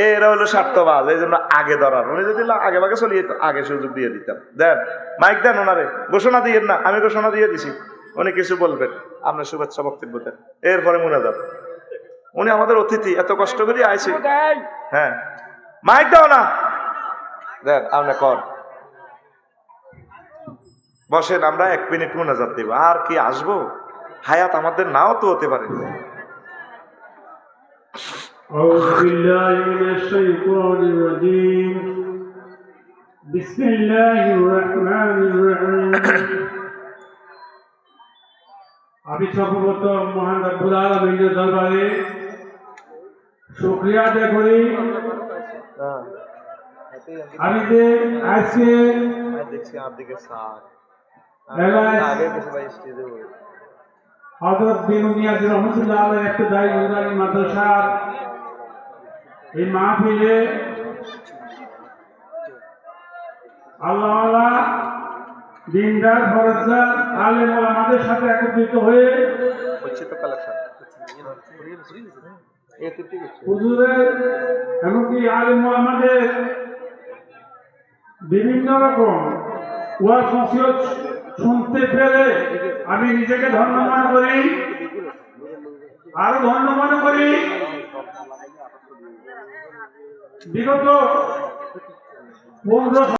এরা হলো স্বার্থবাজ, এই জন্য আগে ধরার। উনি যদি আগে ভাগে চলে যেত, আগে সুযোগ দিয়ে দিতাম। দেন মাইক দেন ওনারে, ঘোষণা দিয়ে না, আমি ঘোষণা দিয়ে দিছি, উনি কিছু বলবেন, আপনার শুভেচ্ছা বক্তব্য দেন, এরপরে মোনাজাত। উনি আমাদের অতিথি, এত কষ্ট করে আইছি। হ্যাঁ, মাইক দাও না, দেন আপনি কর, বসেন, আমরা 1 মিনিট মোনাজাত দিব। আর কি আসবো, হায়াত আমাদের নাও তো হতে পারে। أعوذ بالله من الشيطان الرجيم بسم الله الرحمن الرحيم আমি সর্বপ্রথম মহান রব্বুল আলামিনের দরবারে শুকরিয়া আদায় করি। আমি যে আজকে হযরত বিনুনিয়াজ রহমাতুল্লাহ আলাইহি ইবতিদায়ী নুরানী মাদ্রাসা এই মাহফিলে আল্লাহ দিনদার ফরজদার আলেম ওলামাদের সাথে একত্রিত হয়ে হুজুরের এমনকি আলেম ওলামাদের বিভিন্ন রকম ওয়াজ নসিহত শুনতে পেরে আমি নিজেকে ধন্য মনে করি, আরো ধন্য মনে করি বিগত 15